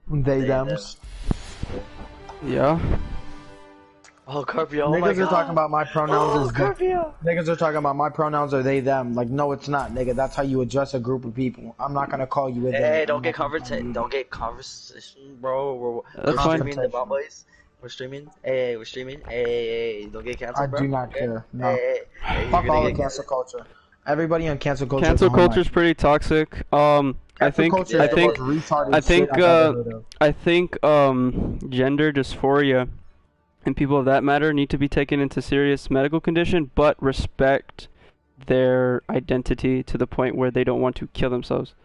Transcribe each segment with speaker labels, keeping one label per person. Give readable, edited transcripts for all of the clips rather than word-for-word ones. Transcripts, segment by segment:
Speaker 1: They thems.
Speaker 2: Yeah.
Speaker 3: Oh, Carpio, oh my
Speaker 1: Niggas are
Speaker 3: God.
Speaker 1: talking about my pronouns as
Speaker 3: Carpio.
Speaker 1: niggas are talking about my pronouns are they them. Like, no, it's not, nigga. That's how you address a group of people. I'm not gonna call you a they.
Speaker 3: Hey, don't get conversation, bro. We're
Speaker 2: That's fine.
Speaker 3: streaming the bot boys. We're streaming. Hey, we're streaming. Hey, don't get canceled,
Speaker 1: I
Speaker 3: bro.
Speaker 1: do not
Speaker 3: Okay?
Speaker 1: care. No.
Speaker 3: Hey,
Speaker 1: Fuck
Speaker 3: you're
Speaker 1: all
Speaker 3: gonna
Speaker 1: the
Speaker 3: get
Speaker 1: cancel culture. Everybody on cancel culture.
Speaker 2: Cancel culture is pretty toxic. I think gender dysphoria and people of that matter need to be taken into serious medical condition, but respect their identity to the point where they don't want to kill themselves.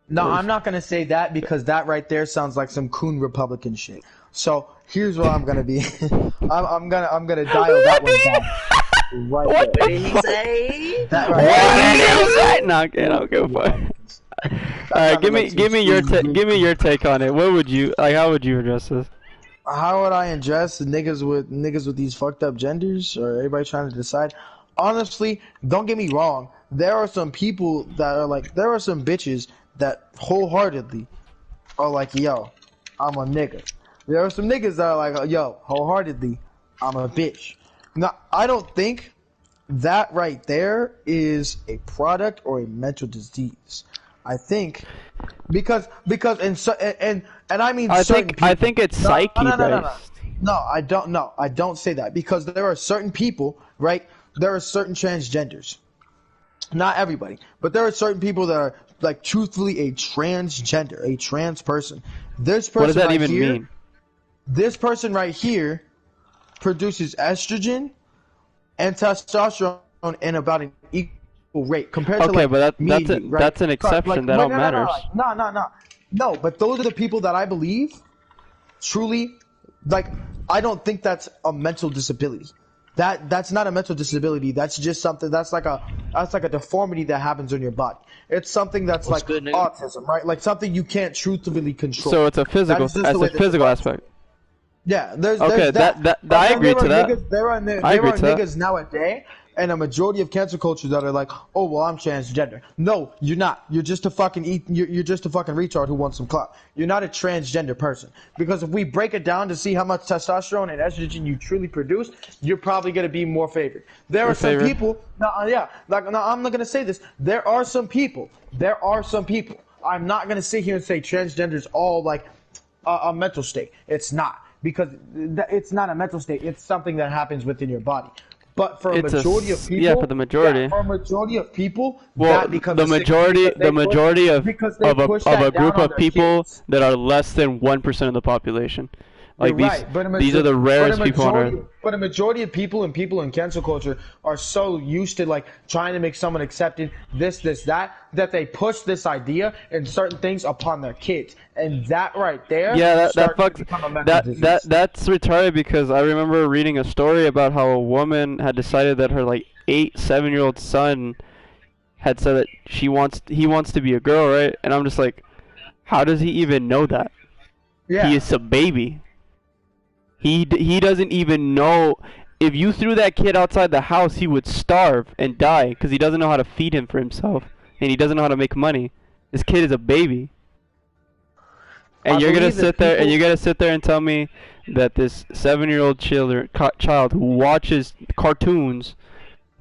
Speaker 1: No, I'm not gonna say that because that right there sounds like some coon Republican shit. So here's what I'm gonna be. I'm gonna dial that one down. Right
Speaker 3: what
Speaker 1: there.
Speaker 3: did he say?
Speaker 1: That right there.
Speaker 2: No, okay, I'll go for it. Alright, give me your take on it. What would you like? How would you address this?
Speaker 1: How would I address niggas with these fucked up genders, or everybody trying to decide? Honestly, don't get me wrong. There are some people that are like, there are some bitches that wholeheartedly are like, yo, I'm a nigga. There are some niggas that are like, yo, wholeheartedly, I'm a bitch. Now, I don't think that right there is a product or a mental disease. I think because and I mean
Speaker 2: I think it's psyche based.
Speaker 1: No, I don't say that because there are certain people, right? There are certain transgenders. Not everybody, but there are certain people that are like truthfully a transgender, a trans person. This person
Speaker 2: what does that
Speaker 1: right
Speaker 2: even
Speaker 1: here,
Speaker 2: mean?
Speaker 1: This person right here produces estrogen and testosterone in about an equal rate compared to like
Speaker 2: that's an exception. That all matters.
Speaker 1: No, but those are the people that I believe truly, like, I don't think that's a mental disability. That's not a mental disability. That's just something that's like a deformity that happens in your body. It's something that's like autism, right? Like something you can't truthfully control.
Speaker 2: So it's a physical aspect.
Speaker 1: Yeah, there's
Speaker 2: that. I agree to that.
Speaker 1: There are niggas nowadays, and a majority of cancel culture that are like, oh well, I'm transgender. No, you're not. You're just a fucking you're just a fucking retard who wants some clout. You're not a transgender person. Because if we break it down to see how much testosterone and estrogen you truly produce, you're probably gonna be more favored. There are some people. No, I'm not gonna say this. There are some people. I'm not gonna sit here and say transgender is all like a mental state. It's not. Because it's not a mental state. It's something that happens within your body. But for a majority of people,
Speaker 2: for the majority,
Speaker 1: for a majority of people,
Speaker 2: well,
Speaker 1: that becomes
Speaker 2: the majority of a group of people that are less than 1% of the population. Like these are the rarest people on earth.
Speaker 1: But a majority of people in cancel culture are so used to like trying to make someone accepted that they push this idea and certain things upon their kids, and that right there,
Speaker 2: that's retarded. Because I remember reading a story about how a woman had decided that her like 7-year-old son had said that he wants to be a girl, right? And I'm just like, how does he even know that?
Speaker 1: Yeah.
Speaker 2: He is a baby. He doesn't even know. If you threw that kid outside the house, he would starve and die because he doesn't know how to feed him for himself, and he doesn't know how to make money. This kid is a baby, and you're gonna sit there and tell me that this 7-year-old child who watches cartoons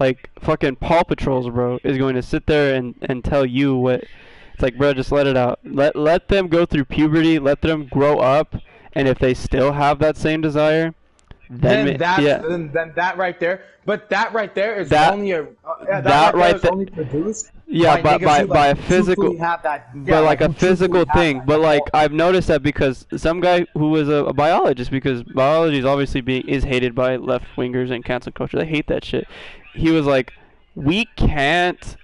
Speaker 2: like fucking Paw Patrols, bro, is going to sit there and tell you what? It's like, bro, just let it out. Let them go through puberty. Let them grow up. And if they still have that same desire, then that right there. But that right there is only produced. Yeah, by a physical, like a physical thing. But like I've noticed that because some guy who was a biologist, because biology is obviously is hated by left wingers and cancel culture. They hate that shit. He was like, we can't,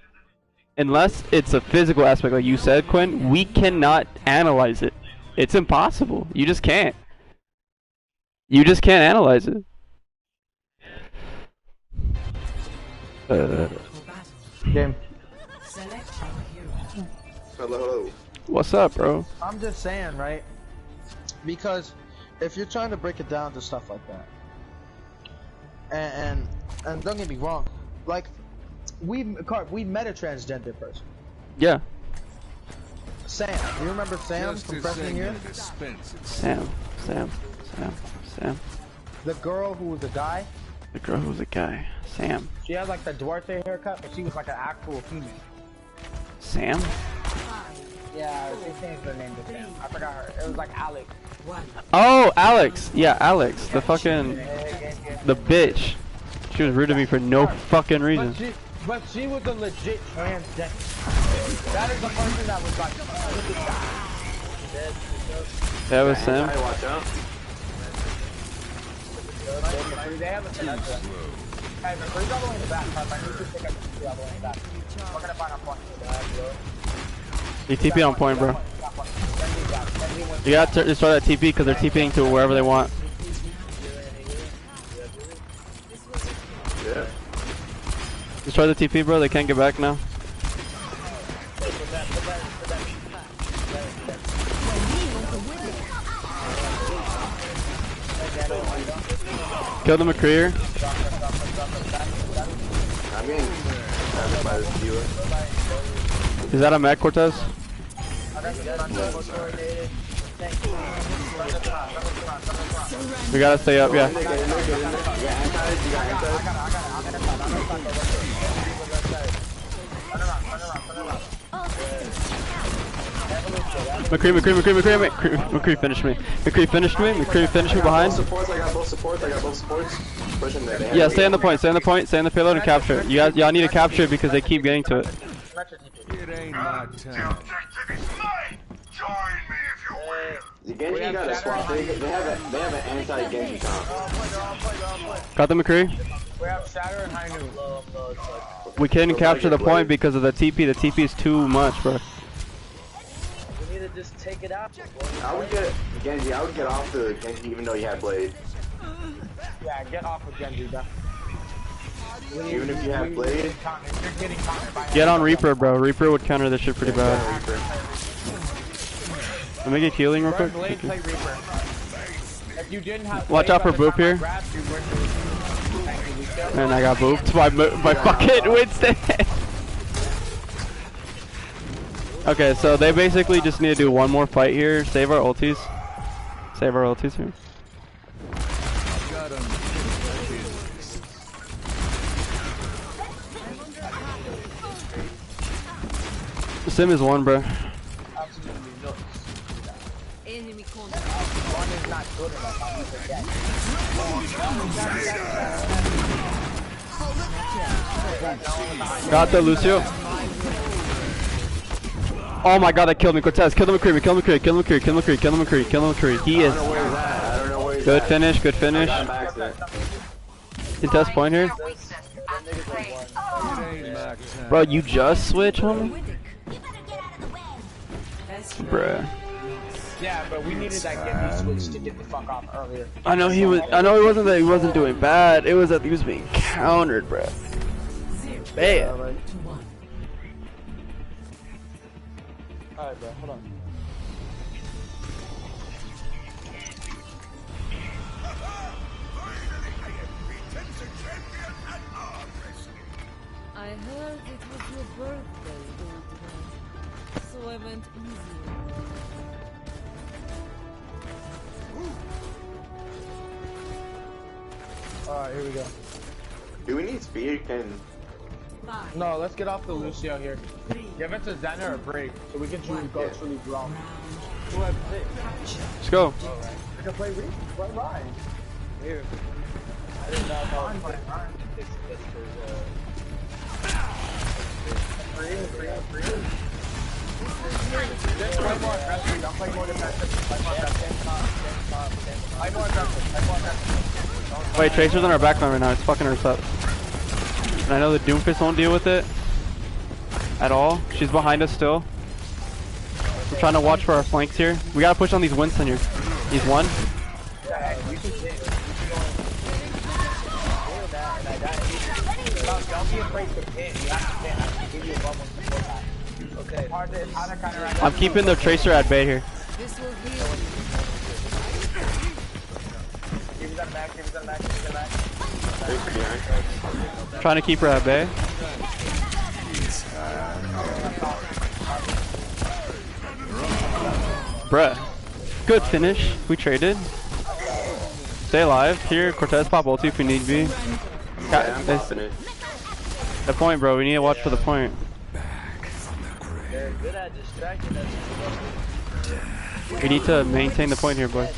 Speaker 2: unless it's a physical aspect, like you said, Quinn. We cannot analyze it. It's impossible. You just can't. You just can't analyze it.
Speaker 1: Game.
Speaker 4: Hello.
Speaker 2: What's up, bro?
Speaker 1: I'm just saying, right? Because if you're trying to break it down to stuff like that, and don't get me wrong, like we met a transgender person.
Speaker 2: Yeah.
Speaker 1: Sam. Do you remember Sam from freshman year?
Speaker 2: Sam.
Speaker 1: The girl who was a guy.
Speaker 2: The girl who was a guy. Sam.
Speaker 1: She had like the Duarte haircut, but she was like an actual female.
Speaker 2: Sam?
Speaker 1: Yeah, she changed her name to Sam. I forgot her. It was like Alex.
Speaker 2: Oh, Alex. Yeah, Alex. The fucking... The bitch. She was rude to me for no fucking reason.
Speaker 1: But she was a legit transgender. That is the person that was like...
Speaker 2: That was Sam?
Speaker 4: Watch out.
Speaker 1: They have a connector. Hey, McCree's all the way in the back. I need to pick up the all the way in the back. We're gonna find a point for that, bro.
Speaker 2: You TP on point, bro. You gotta destroy that TP because they're TPing to wherever they want.
Speaker 4: Yeah.
Speaker 2: Destroy the TP, bro. They can't get back now. Kill the McCreer.
Speaker 4: I'm getting stabbed by this viewer.
Speaker 2: Is that a mech, Cortez? We gotta stay up, yeah. McCree finished me. McCree finished me behind.
Speaker 4: I got both supports. Pushing there.
Speaker 2: Yeah, stay on the point, stay on the payload and capture it. Y'all need to capture it because they keep getting to it.
Speaker 5: It ain't my time.
Speaker 4: The Genji got a swap. They have an anti-Genji comp.
Speaker 2: Got the McCree.
Speaker 1: We have Shatter and High Noon.
Speaker 2: We couldn't capture the point because of the TP. The TP is too much, bro.
Speaker 3: We need to just take it out.
Speaker 4: I would get off the Genji even though you had Blade.
Speaker 1: Yeah, get off of Genji, bro.
Speaker 4: Even if you have Blade.
Speaker 2: Get on Reaper, bro. Reaper would counter this shit pretty bad. Let me get healing real quick. Watch out for Boop here. And I got booped by fucking Winston. Okay, so they basically just need to do one more fight here. Save our ultis. Save our ultis here. Sim is one, bro. Got the Lucio. Oh my god, that killed me. Cortez, kill the McCree, kill the McCree, kill the McCree, kill the McCree, kill the McCree, kill the McCree. He is. Good finish, good finish. Contest point here. Bro, you just switch, homie? Bruh.
Speaker 1: Yeah, but we needed that Genji switch to get the fuck off earlier.
Speaker 2: I know he wasn't that he wasn't doing bad. It was that he was being countered, bruh. Bam.
Speaker 1: Alright, bro, hold on.
Speaker 6: I heard it was your birthday, old man. So I went easy.
Speaker 1: Alright, here we go.
Speaker 4: Do we need speed?
Speaker 1: No, let's get off the Lucio here. Give it to Zen or a break, so we can truly go truly grow.
Speaker 2: Let's go.
Speaker 1: We can play Reed, play Ryan. Here. I didn't know how to play Ryan. Just play more aggressive, don't play more defensive. Play more aggressive. Play more aggressive.
Speaker 2: Wait, Tracer's on our backline right now. It's fucking us up. And I know the Doomfist won't deal with it at all. She's behind us still. We're trying to watch for our flanks here. We gotta push on these Winston here. He's one. I'm keeping the Tracer at bay here.
Speaker 6: This will heal.
Speaker 2: Trying to keep her at bay. Bruh. Good finish. We traded. Stay alive. Here, Cortez pop ulti if we need be.
Speaker 4: Yeah, I'm popping it.
Speaker 2: The point, bro. We need to watch for the point.
Speaker 3: They're good at distracting us.
Speaker 2: We need to maintain the point here, boy.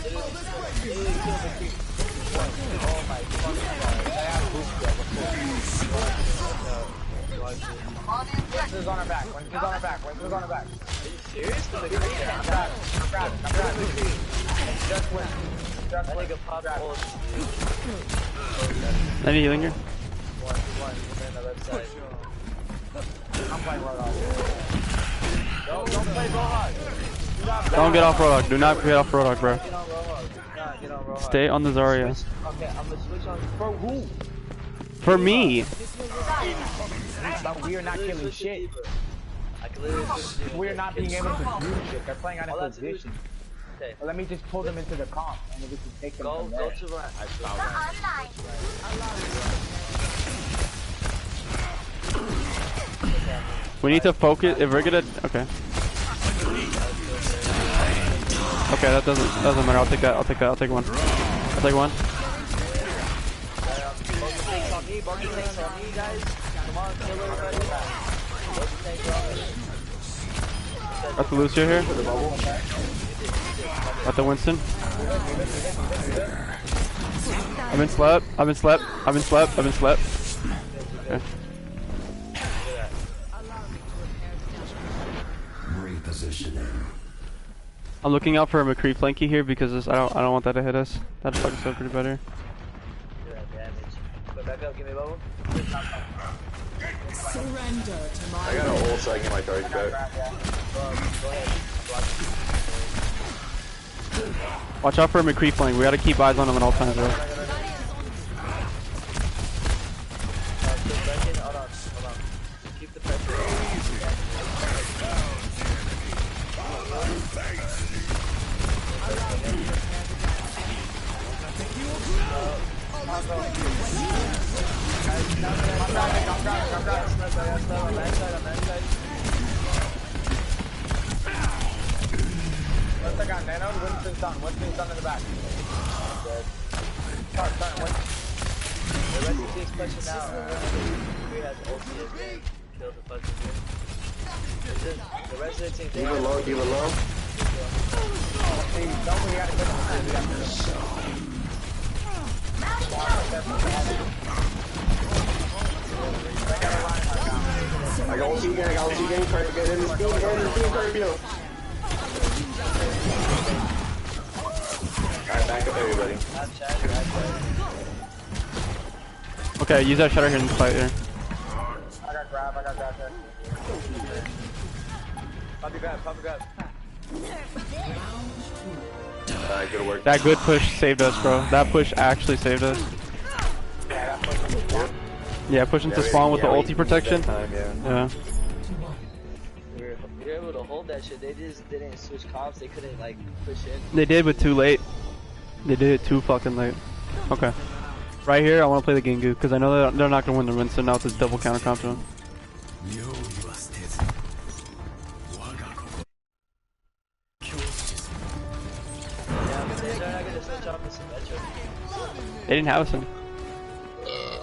Speaker 7: Winston's on her back. Winston's on her back. Winston's on her back.
Speaker 3: Are you serious?
Speaker 7: I'm grabbing. Just win. Just
Speaker 3: That
Speaker 7: win.
Speaker 3: nigga popped ult.
Speaker 2: Any healing here?
Speaker 3: One, on the left side.
Speaker 7: I'm playing Roadhog. Don't play Roadhog.
Speaker 2: Don't get off Roadhog. Do not get off Roadhog, bro.
Speaker 3: Get on Roadhog. Nah, get on Roadhog.
Speaker 2: Stay on the Zarya.
Speaker 3: Okay, I'm gonna switch on.
Speaker 7: For who?
Speaker 2: For me.
Speaker 7: But we are not killing shit.
Speaker 3: I can literally switch to
Speaker 7: We are not being able to do shit. They're playing out
Speaker 3: All I
Speaker 7: of
Speaker 3: have to do is-
Speaker 7: position.
Speaker 3: Okay.
Speaker 7: Well, let me just pull them into the comp, and then we can take them
Speaker 3: Go
Speaker 7: from there.
Speaker 3: to run.
Speaker 2: We need to focus. If we're gonna, okay. Okay, that doesn't matter. I'll take that. I'll take one. I'll take one.
Speaker 3: Both tanks on me, guys. Come on, kill everybody. Both tanks on me.
Speaker 2: Got the Lucio here. Got the Winston. I've been slept. Okay. I'm looking out for a McCree flanky here because I don't want that to hit us. That'd fucking so pretty better.
Speaker 3: Do that damage. Go back up, give me a bubble.
Speaker 6: Surrender to my
Speaker 4: I got an ult so I can get my charge back.
Speaker 3: Go ahead.
Speaker 2: Watch out for a McCree flank. We gotta keep eyes on him at all times, bro.
Speaker 3: Hold on. Keep the pressure.
Speaker 7: Winston got nanoed. Winston's done. Winston's done in the back. Start.
Speaker 3: The rest of the team's pushing now. He has ulti as well. Kill the fucking team. The rest of the team, they
Speaker 4: Keep it low.
Speaker 7: Hey, don't we gotta kill him. We gotta kill him.
Speaker 4: I got ulti again. Try to get in this field. Alright, back up everybody.
Speaker 2: Okay, use that shutter here in the fight here.
Speaker 7: I got grab there.
Speaker 3: Pop grab.
Speaker 4: Alright, good work.
Speaker 2: That good push saved us, bro. That push actually saved us. Yeah, pushing to spawn with the ulti protection. Yeah.
Speaker 3: We were able to hold that shit. They just didn't switch comps. They couldn't like push in.
Speaker 2: They did, but too late. They did it too fucking late. Okay. Right here, I want to play the Gengu because I know they're not gonna win the Winston now. It's a double counter comp to them. They didn't have us in.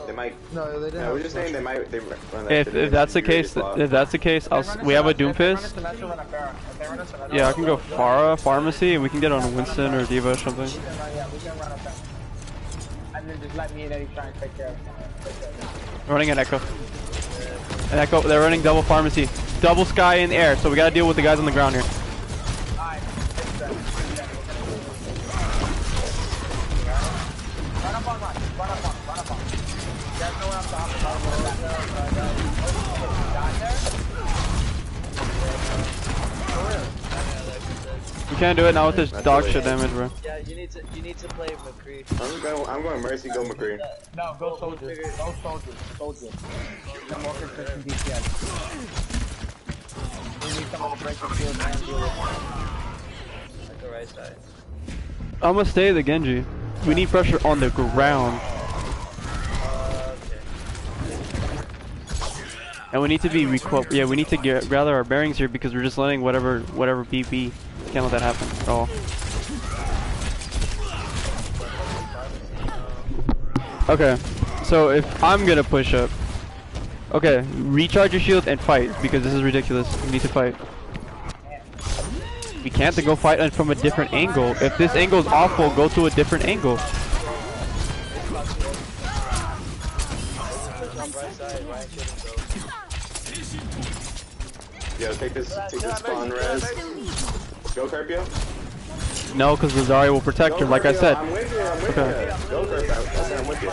Speaker 4: They might.
Speaker 1: No, they didn't.
Speaker 4: No, we're just saying they might. They run that
Speaker 2: If
Speaker 4: shit
Speaker 2: that's the
Speaker 4: in. Really
Speaker 2: case,
Speaker 4: flop.
Speaker 2: if that's the case, we have a Doom Fist. Yeah, I can go Pharah, Pharmacy, and we can get on a Winston or Diva or something.
Speaker 7: Yeah, we can run up there. And then just let me and Eddie try and take care of it.
Speaker 2: Running an Echo. An Echo, they're running double Pharmacy. Double Sky in the air, so we gotta deal with the guys on the ground here.
Speaker 7: Alright, fix that. Run up on one. You guys know where I'm talking about.
Speaker 2: You can't do it now with this
Speaker 4: That's
Speaker 2: dog
Speaker 4: the way.
Speaker 2: shit damage, bro.
Speaker 3: Yeah, you need to play McCree.
Speaker 4: I'm going Mercy, go McCree.
Speaker 7: No, go soldiers. Go soldiers. The more consistent DPS. We need someone to break the field and deal with it.
Speaker 3: Like the right side.
Speaker 2: I'm gonna stay the Genji. We need pressure on the ground.
Speaker 3: Okay.
Speaker 2: And we need to be yeah, we need to gather our bearings here because we're just letting whatever BP. Can't let that happen at all. Okay, so if I'm gonna push up, okay, recharge your shield and fight because this is ridiculous. We need to fight. We can't go fight from a different angle. If this angle is awful, go to a different angle.
Speaker 4: Yo, take this spawn res. Go Carpio.
Speaker 2: No, because Rosario will protect her, like I said.
Speaker 4: I'm with you, I'm with you. Go Carpio, I'm with you.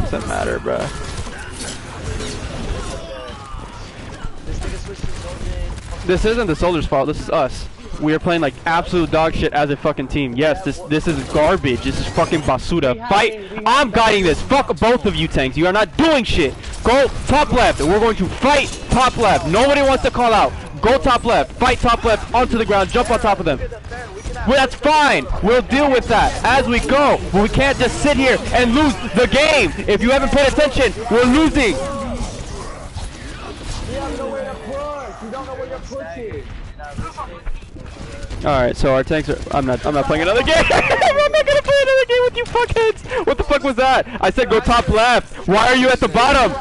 Speaker 2: Doesn't matter, bruh. This isn't the Soldier's fault, this is us. We are playing like absolute dog shit as a fucking team. Yes, this is garbage. This is fucking basura. Fight! I'm guiding this. Fuck both of you tanks. You are not doing shit. Go top left. We're going to fight top left. Nobody wants to call out. Go top left. Fight top left onto the ground. Jump on top of them. Well, that's fine. We'll deal with that as we go. But we can't just sit here and lose the game. If you haven't paid attention, we're losing. Alright, so our tanks are. I'm not playing another game. I'm not gonna play another game with you fuckheads. What the fuck was that? I said go top left. Why are you at the bottom?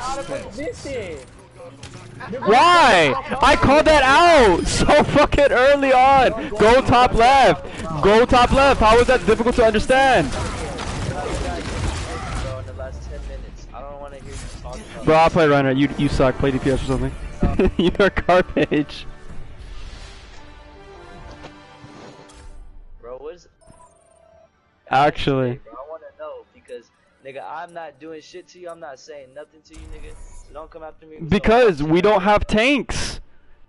Speaker 2: Why? I called that out so fucking early on. Go top left. Go top left. How is that difficult to understand? Bro, I'll play Reiner. You suck. Play DPS or something. You're garbage. Actually,
Speaker 3: bro, I want to know because nigga, I'm not doing shit to you. I'm not saying nothing to you, nigga. So don't come after me.
Speaker 2: Because we don't have tanks.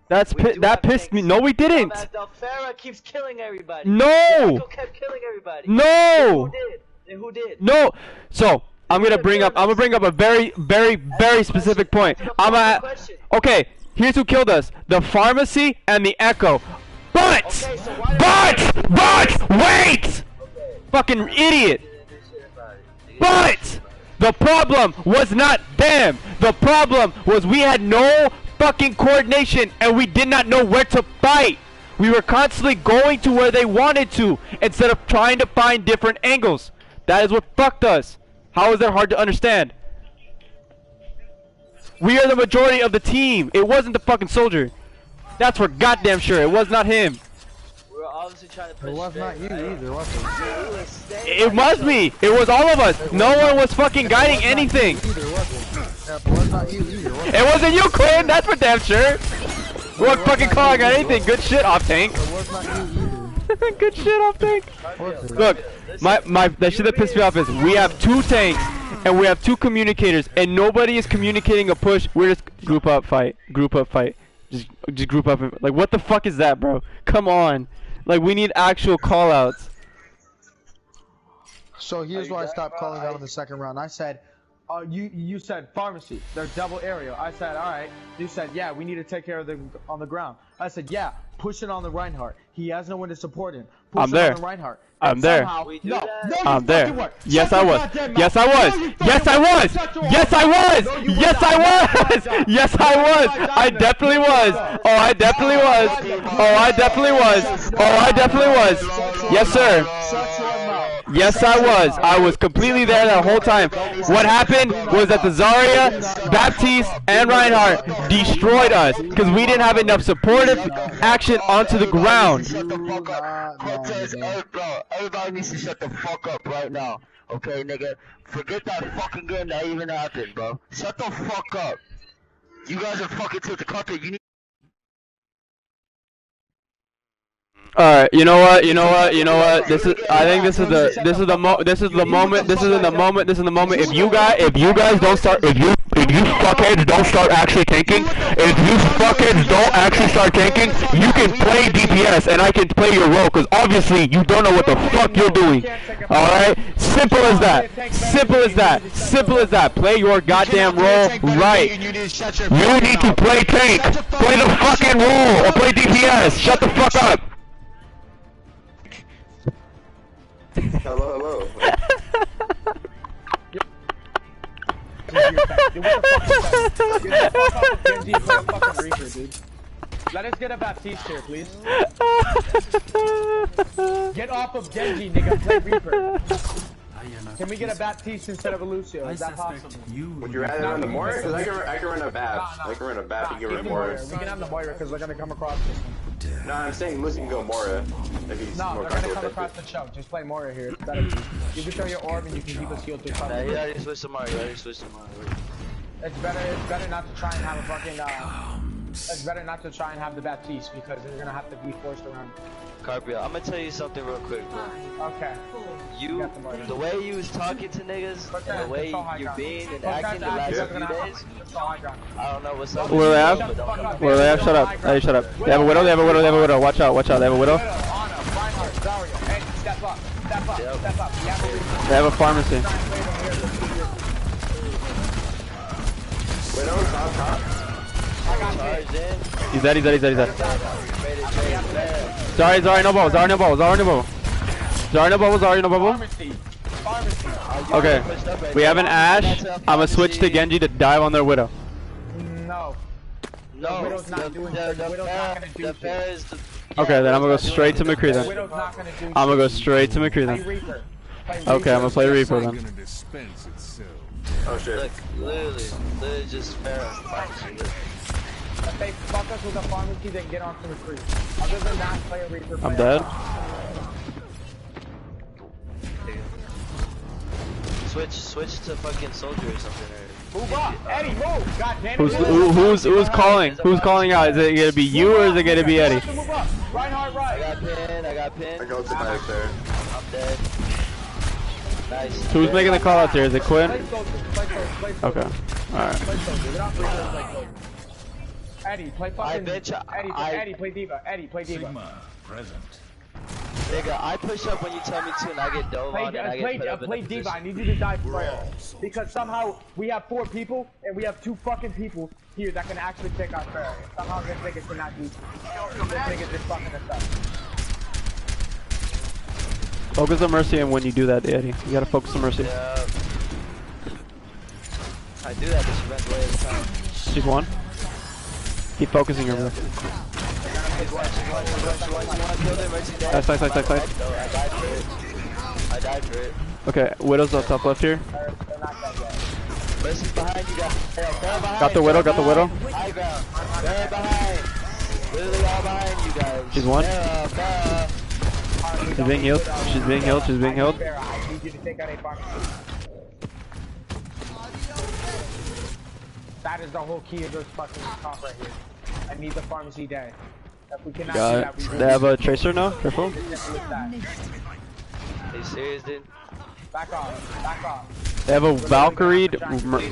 Speaker 2: That pissed me. No, we didn't.
Speaker 3: Farah keeps killing everybody.
Speaker 2: No.
Speaker 3: Kept killing everybody.
Speaker 2: No.
Speaker 3: Who did?
Speaker 2: No. So I'm gonna bring up a very specific point. Okay. Here's who killed us: the pharmacy and the Echo. But wait. Fucking idiot! But the problem was not them. The problem was we had no fucking coordination and we did not know where to fight. We were constantly going to where they wanted to instead of trying to find different angles. That is what fucked us. How is that hard to understand? We are the majority of the team. It wasn't the fucking soldier. That's for goddamn sure. It was not him.
Speaker 3: Obviously trying to push
Speaker 7: it was not you either, was it?
Speaker 2: It must be. It was all of us. No one was fucking guiding anything. It wasn't you, Quinn. That's for damn sure. We weren't fucking calling on anything. Good shit, off tank. Good shit, off tank. Look, the shit that pissed me off is we have 2 tanks and we have 2 communicators and nobody is communicating a push. We're just group up, fight. Just group up. Like, what the fuck is that, bro? Come on. Like, we need actual callouts.
Speaker 1: So here's why I stopped calling out in the second round. I said, you said pharmacy. They're double aerial. I said, all right. You said, yeah, we need to take care of them on the ground. I said, yeah, push it on the Reinhardt. He has no one to support him. Push
Speaker 2: I'm there.
Speaker 1: On the Reinhardt.
Speaker 2: I'm there. I'm there. Yes, I was. Yes, I was. Yes, I was. Yes, I was. Yes, I was. Yes, I was. I definitely was. Oh, I definitely was. Oh, I definitely was. Oh, I definitely was. Yes, sir. Yes, I was. I was completely there that whole time. What happened was that the Zarya, Baptiste, and Reinhardt destroyed us because we didn't have enough supportive action onto the ground.
Speaker 8: Everybody needs to shut the fuck up right now. Okay, nigga? Forget that fucking game that even happened, bro. Shut the fuck up. You guys are fucking to the carpet. You need.
Speaker 2: Alright, you know what? This is. I think this is the moment. If you guys don't start, if you fuckheads don't start actually tanking, if you fuckheads don't actually start tanking, you can play DPS and I can play your role, cause obviously you don't know what the fuck you're doing. Alright, simple as that. Simple as that. Simple as that. Play your goddamn role right. You need to play tank. Play the fucking role or play DPS. Shut the fuck up.
Speaker 4: Hello.
Speaker 7: your tank. Do what the fuck you said. Get the fuck off of Genji and play a fucking Reaper, dude. Let us get a Baptiste here, please. Get off of Genji, nigga. Play Reaper. Can we get a Baptiste instead of a Lucio? Is that possible?
Speaker 4: Would you rather run the Moira? Because I can run a Bap. I can run a Bap. You can run Moira.
Speaker 7: We can have the Moira because we're gonna come across this one.
Speaker 4: No, I'm saying Lucy can go Moira. If he's
Speaker 7: No,
Speaker 4: more
Speaker 7: we're gonna come
Speaker 4: comfortable
Speaker 7: across
Speaker 4: with
Speaker 7: the choke. Just play Moira here. It's better. You can throw your orb and you can keep us healed through
Speaker 3: Nah,
Speaker 7: cover.
Speaker 3: he already switched to Mario.
Speaker 7: It's better not to try and have a fucking it's better not to try and have the Baptiste because they're gonna have to be forced around.
Speaker 3: Carpio, I'm gonna tell you something real quick, bro.
Speaker 7: Okay.
Speaker 3: The way you was talking to niggas, and the way you're being and acting the last few days, I don't know what's up.
Speaker 2: What do they have? What do they have? Shut up. Hey, shut up. They have a widow, they have a widow, they have a widow. Watch out, watch out. They have a widow. They have a pharmacy.
Speaker 4: Widow, top.
Speaker 2: He's dead, he's dead, he's dead, he's dead. Zari, no bubble, Zari, no bubble, Zari, no bubble. Zari, no bubble, Zari, no bubble. Okay, we have an Ashe. I'm gonna switch to Genji to dive on their widow.
Speaker 7: No.
Speaker 3: No,
Speaker 7: Widow's not doing shit. The Widow's not gonna do shit.
Speaker 2: Okay, then I'm gonna go straight to McCree then.
Speaker 7: Widow's not gonna do
Speaker 2: I'm gonna go straight to McCree
Speaker 7: Play
Speaker 2: then.
Speaker 7: Reaper.
Speaker 2: Okay, I'm gonna play Reaper then.
Speaker 5: Gonna dispense itself.
Speaker 4: Oh shit.
Speaker 3: Look, literally just Pharaoh.
Speaker 7: If they fuck us with a pharmacy, then get onto the creep. Other than that, play a Reaper.
Speaker 2: I'm dead.
Speaker 3: Switch to fucking soldier or something.
Speaker 7: Move up, Eddie, move! God damn it!
Speaker 2: Who's calling? Who's calling out? Is it gonna be you or is it gonna be Eddie?
Speaker 7: Move up. Reinhardt, right.
Speaker 3: I got pinned.
Speaker 4: I go to back there.
Speaker 3: I'm dead. Nice.
Speaker 2: Who's making the call out there? Is it Quinn?
Speaker 7: Play soldier, play soldier.
Speaker 2: Okay. Alright.
Speaker 7: Play soldier. Get off Reaper, play soldier. Eddie, play fucking...
Speaker 3: I
Speaker 7: Eddie, play Diva. Eddie, play Diva.
Speaker 5: Sigma, present.
Speaker 3: Nigga, I push up when you tell me to and I get dove on and I get put up
Speaker 7: play
Speaker 3: in the
Speaker 7: Diva. I
Speaker 3: position.
Speaker 7: need you to dive Freya. Because somehow we have 4 people and we have 2 fucking people here that can actually take our Freya. Somehow this nigga cannot do shit. This nigga just fucking us up.
Speaker 2: Focus on Mercy, and when you do that, Eddie, you gotta focus on Mercy.
Speaker 3: Yeah. I do that, but she runs away every time.
Speaker 2: She's one. Keep focusing her.
Speaker 3: She's one.
Speaker 2: Nice.
Speaker 3: I died for it. I died for it.
Speaker 2: Okay, Widow's up top left here.
Speaker 3: Mercy's behind you guys.
Speaker 2: Got the Widow, got the Widow.
Speaker 3: High ground. They're behind. Literally all behind you guys.
Speaker 2: She's one.
Speaker 3: Farah.
Speaker 2: She's being healed. She's being healed. She's being healed.
Speaker 7: I need you to take out a pharmacy. That is the whole key of this fucking talk right here. I need the pharmacy day. If we cannot do
Speaker 2: Got
Speaker 7: that,
Speaker 2: it. They have a Tracer now. Careful.
Speaker 3: Are you serious, dude?
Speaker 7: Back off.
Speaker 2: They have a Valkyrie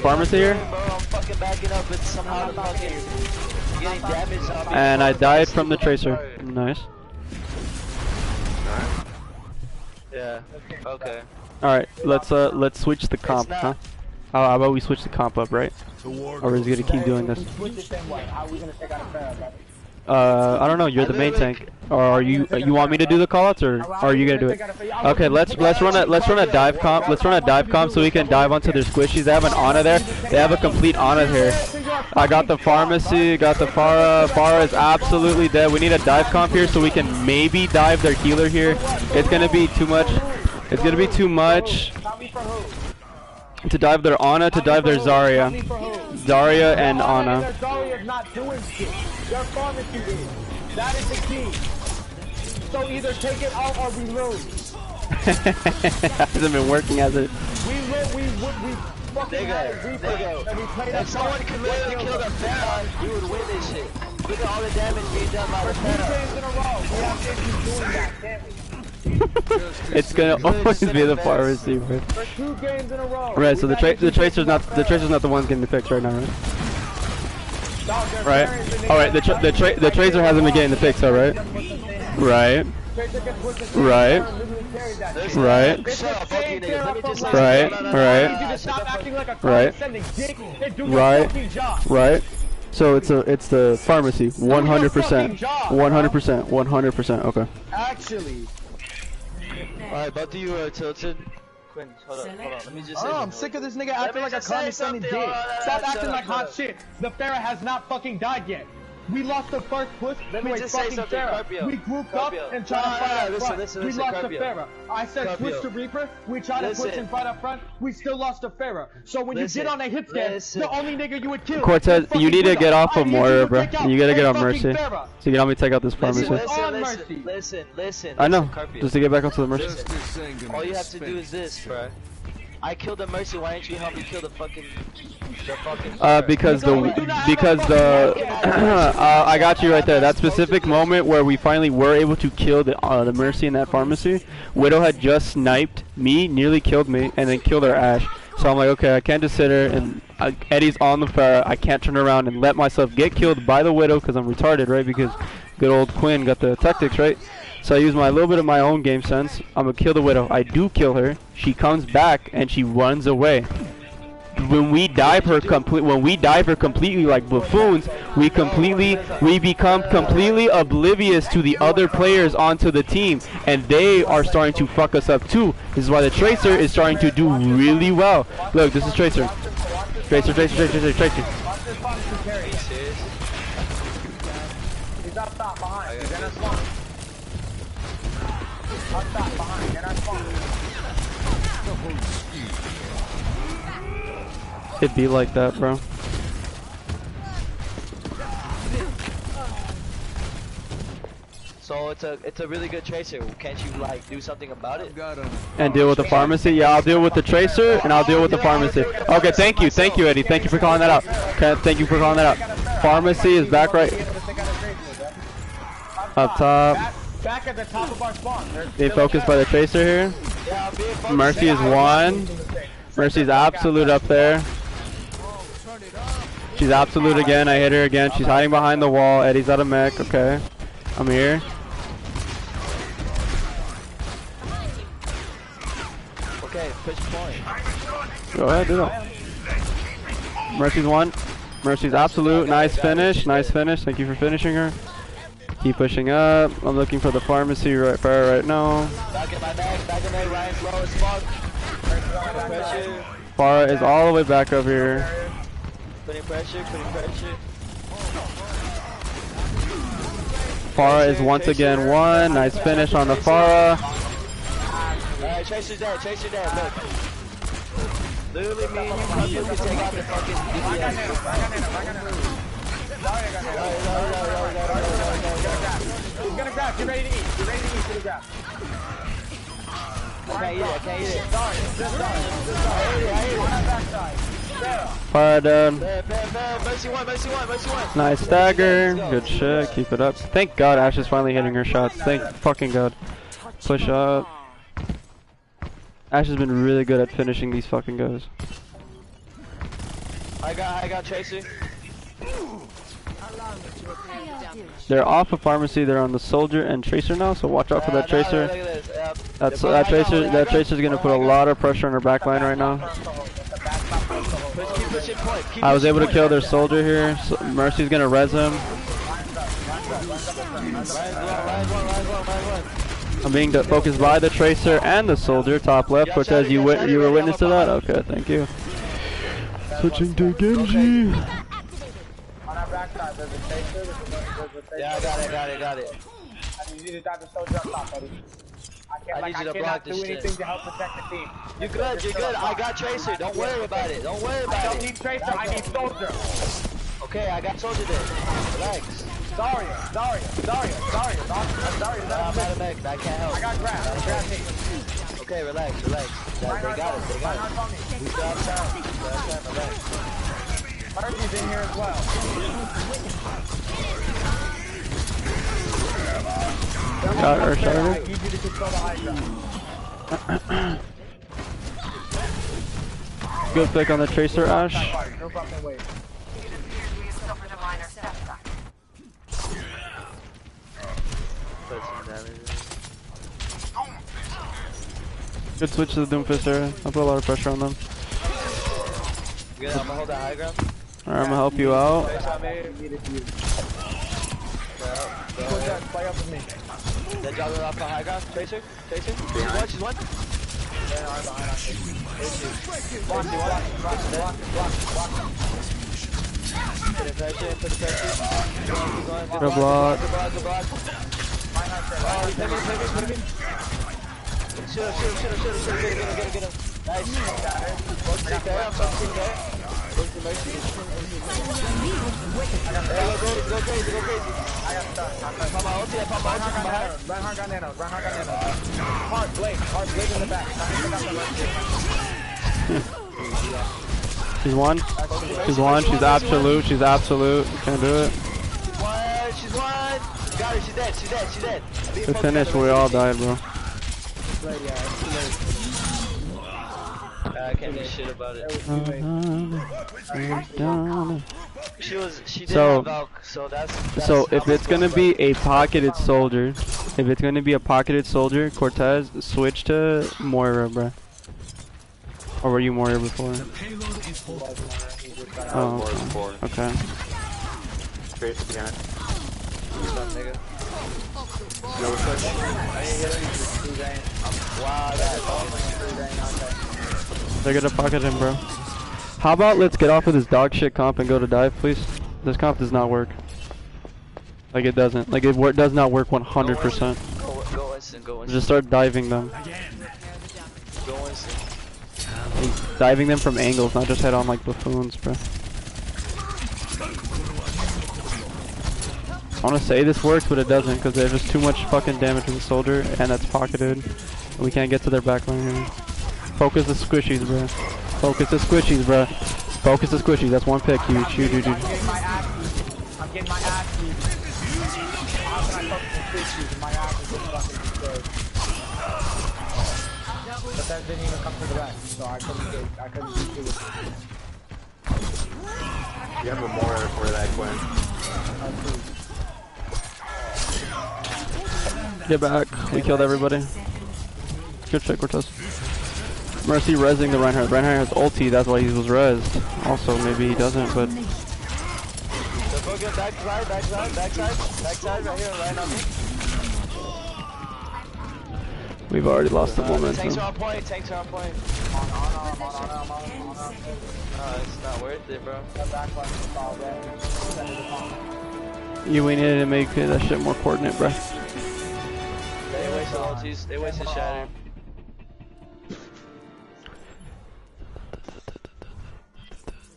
Speaker 2: pharmacy here.
Speaker 3: Bro, I'm fucking backing up, but somehow the fucking getting damaged on me.
Speaker 2: And I died from the Tracer. Nice.
Speaker 3: Yeah. Okay.
Speaker 2: All right, let's switch the comp, huh? How about we switch the comp up, right? Or is he gonna keep doing this?
Speaker 7: Switch it then what? How are we gonna take out a Pharaoh, brother?
Speaker 2: I don't know. You're the main tank. Or are you want me to do the callouts, or are you gonna do it? Okay, let's run a dive comp. Let's run a dive comp so we can dive onto their squishies. They have an Ana there. They have a complete Ana here. I got the pharmacy. Got the Farah. Farah is absolutely dead. We need a dive comp here so we can maybe dive their healer here. It's gonna be too much. It's gonna be too much to dive their Ana, to dive their Zarya. Zarya and Ana.
Speaker 7: Zarya's not doing shit. Their pharmacy is. That is the key. So either take it out or we lose.
Speaker 2: Hasn't been working, has it?
Speaker 7: We fucking had a Reaper, and we played
Speaker 3: If someone could literally kill the Pharaoh, you would win this shit. Look at all the damage being done by the
Speaker 7: For 2
Speaker 3: Pharaoh.
Speaker 7: games in a row, we have issues doing that, can't we?
Speaker 2: It's gonna always be the far receiver.
Speaker 7: For 2 games in a row.
Speaker 2: Right, so the Tracer's not the ones getting the picks right now, right? Right. All right. The Tracer hasn't been getting the picks, all right. Right. Right. Right. Right. So it's the pharmacy. 100%. 100%. 100%. Okay.
Speaker 7: Actually.
Speaker 3: Alright, both of you are tilted. Quinn, hold on. Let me just say
Speaker 1: Oh, I'm
Speaker 3: something.
Speaker 1: sick of this nigga
Speaker 3: Let
Speaker 1: acting
Speaker 3: me
Speaker 1: like a
Speaker 3: just say
Speaker 1: condescending
Speaker 3: something.
Speaker 1: dick.
Speaker 7: Stop
Speaker 3: Shut
Speaker 7: acting
Speaker 3: up,
Speaker 7: like
Speaker 3: shut
Speaker 7: hot
Speaker 3: up.
Speaker 7: shit. The Pharah has not fucking died yet. We lost the first push
Speaker 3: Let
Speaker 7: to
Speaker 3: me
Speaker 7: a
Speaker 3: just say
Speaker 7: fucking
Speaker 3: something,
Speaker 7: Pharah.
Speaker 3: Carpio.
Speaker 7: We grouped up
Speaker 3: Carpio.
Speaker 7: and tried to fight up
Speaker 3: Listen,
Speaker 7: front.
Speaker 3: listen,
Speaker 7: We
Speaker 3: listen,
Speaker 7: lost
Speaker 3: Carpio.
Speaker 7: the Pharah. I said switch
Speaker 3: Carpio.
Speaker 7: to Reaper. We tried to push
Speaker 3: Listen.
Speaker 7: and fight up front. We still lost the Pharah. So when
Speaker 3: Listen.
Speaker 7: you get on a hit stand,
Speaker 3: Listen.
Speaker 7: the only nigga you would kill.
Speaker 2: Cortez,
Speaker 7: is fucking
Speaker 2: you need to
Speaker 7: Widow.
Speaker 2: get off
Speaker 7: I
Speaker 2: of
Speaker 7: need you
Speaker 2: Moira,
Speaker 7: to
Speaker 2: bro.
Speaker 7: take out
Speaker 2: You gotta get
Speaker 7: a
Speaker 2: on
Speaker 7: fucking
Speaker 2: Mercy.
Speaker 7: Pharah.
Speaker 2: So you can help me take out this pharmacy.
Speaker 3: Listen.
Speaker 2: I know.
Speaker 3: Carpio.
Speaker 2: Just to get back onto the Mercy.
Speaker 5: Justice ain't gonna
Speaker 3: All you
Speaker 5: be
Speaker 3: have to do
Speaker 5: spent,
Speaker 3: is this, bro. I killed the Mercy. Why didn't you help me kill the fucking?
Speaker 2: Because I got you right there. That specific moment where we finally were able to kill the Mercy in that pharmacy, Widow had just sniped me, nearly killed me, and then killed her Ash. So I'm like, okay, I can't just sit here and Eddie's on the Pharah. I can't turn around and let myself get killed by the Widow because I'm retarded, right? Because good old Quinn got the tactics, right? So I use a little bit of my own game sense. I'm gonna kill the Widow. I do kill her. She comes back and she runs away. When we dive her completely like buffoons, we become completely oblivious to the other players onto the team, and they are starting to fuck us up too. This is why the Tracer is starting to do really well. Look, this is Tracer. Tracer.
Speaker 7: He's up top behind. He's in a swamp. Up top behind. In a swamp.
Speaker 2: It'd be like that, bro.
Speaker 3: So it's a really good Tracer. Can't you like do something about it?
Speaker 2: And deal with the pharmacy? Yeah, I'll deal with the Tracer and I'll deal with the pharmacy. Okay, thank you, Eddie. Thank you for calling that out. Okay, thank you for calling that out. Pharmacy is back right up top.
Speaker 7: Back at the top of our spawn.
Speaker 2: They focused by the Tracer here. Mercy is one. Mercy's absolute up there. She's absolute again. I hit her again. She's hiding behind the wall. Eddie's out of mech. Okay, I'm here.
Speaker 3: Okay, push point.
Speaker 2: Go ahead, do that. Mercy's one. Mercy's absolute. Nice finish. Nice finish. Thank you for finishing her. Keep pushing up. I'm looking for the pharmacy right now.
Speaker 3: Back in my bag. Ryan's low as fuck. Pressure.
Speaker 2: Farah is all the way back up here.
Speaker 3: Putting pressure.
Speaker 2: Farah is once again one. Nice finish on the Farah.
Speaker 3: Alright, Tracer's dead. Look. Literally me and you can take out the fucking DPS.
Speaker 7: He's gonna grab. Get ready to eat. Get the grab.
Speaker 3: I can't eat it.
Speaker 2: Farah down.
Speaker 3: Mercy one.
Speaker 2: Nice stagger. Good shit. Keep it up. Thank God Ash is finally hitting her shots. Thank fucking God. Push up. Ash has been really good at finishing these fucking guys.
Speaker 3: I got Tracer.
Speaker 2: They're off of pharmacy. They're on the soldier and Tracer now. So watch out for that Tracer. That Tracer's gonna put a lot of pressure on her backline right now. I was able to kill their soldier here. So Mercy's gonna res him. I'm being focused by the Tracer and the soldier, top left. Cortez, you were witness to that? Okay, thank you. Switching to Genji.
Speaker 7: On our backside, there's a Tracer.
Speaker 3: Yeah, I got it.
Speaker 7: I need you to dive the soldier up top, buddy. I cannot do anything to help protect the team.
Speaker 3: You're good. I got Tracer. Don't worry about it.
Speaker 7: I don't need Tracer. I need soldier.
Speaker 3: Okay, I got soldier there. Relax.
Speaker 7: Daria.
Speaker 3: I'm out of mech. I can't help.
Speaker 7: I got grab me.
Speaker 3: Okay, relax. They got it. We still have time. Relax.
Speaker 7: Mercy's in here as well.
Speaker 2: Got her
Speaker 7: I
Speaker 2: started.
Speaker 7: need you to control the high ground.
Speaker 2: Good pick on the Tracer, Ash.
Speaker 7: No fucking way.
Speaker 2: Good switch to the Doomfist area. I'll put a lot of pressure on them.
Speaker 3: Good, I'm gonna hold that high ground.
Speaker 2: Alright, I'm gonna help you out.
Speaker 7: Play up with me.
Speaker 3: That jogger off the high ground. Tracer. She's one.
Speaker 2: Get a block.
Speaker 3: Shoot him. Nice. Get Go crazy. I got stuck. Pop my ulti, pop my ulti. Reinhardt got nano. Hard blade in the back.
Speaker 2: She's one. She's absolute. Can't do it.
Speaker 3: She's one. Got her. She's dead.
Speaker 2: Good finish. We all died, bro.
Speaker 3: I can't do shit about it. She did have Valk, so that's
Speaker 2: so if it's gonna be a pocketed soldier, Cortez, switch to Moira, bro. Or were you Moira before? Oh, okay.
Speaker 4: Trace behind.
Speaker 2: They're gonna pocket him, bro. How about let's get off of this dog shit comp and go to dive, please? This comp does not work. Like it doesn't. Like it does not work 100%.
Speaker 3: Go instant.
Speaker 2: Just start diving them.
Speaker 3: Go instant.
Speaker 2: Diving them from angles, not just head on like buffoons, bro. I want to say this works, but it doesn't, because there's just too much fucking damage to the soldier, and that's pocketed. We can't get to their backline here. Focus the squishies, bro. Focus the squishies. That's one pick. Huge.
Speaker 7: I'm getting my ass beat. How can I focus the squishies? My ass is just fucking destroyed. But that didn't even come to the back, so I couldn't do it.
Speaker 4: You have a more for that, Gwen.
Speaker 2: Get back. We killed everybody. Good shit, Cortez. Mercy rezzing the Reinhardt. Reinhardt has ulti, that's why he was rezzed. Also, maybe he doesn't, but...
Speaker 3: Backside, right here, right on me.
Speaker 2: We've already lost the momentum.
Speaker 3: Tanks are on point. It's not worth it, bro.
Speaker 2: We needed to make that shit more coordinate, bro.
Speaker 3: They wasted ultis, they wasted shatter.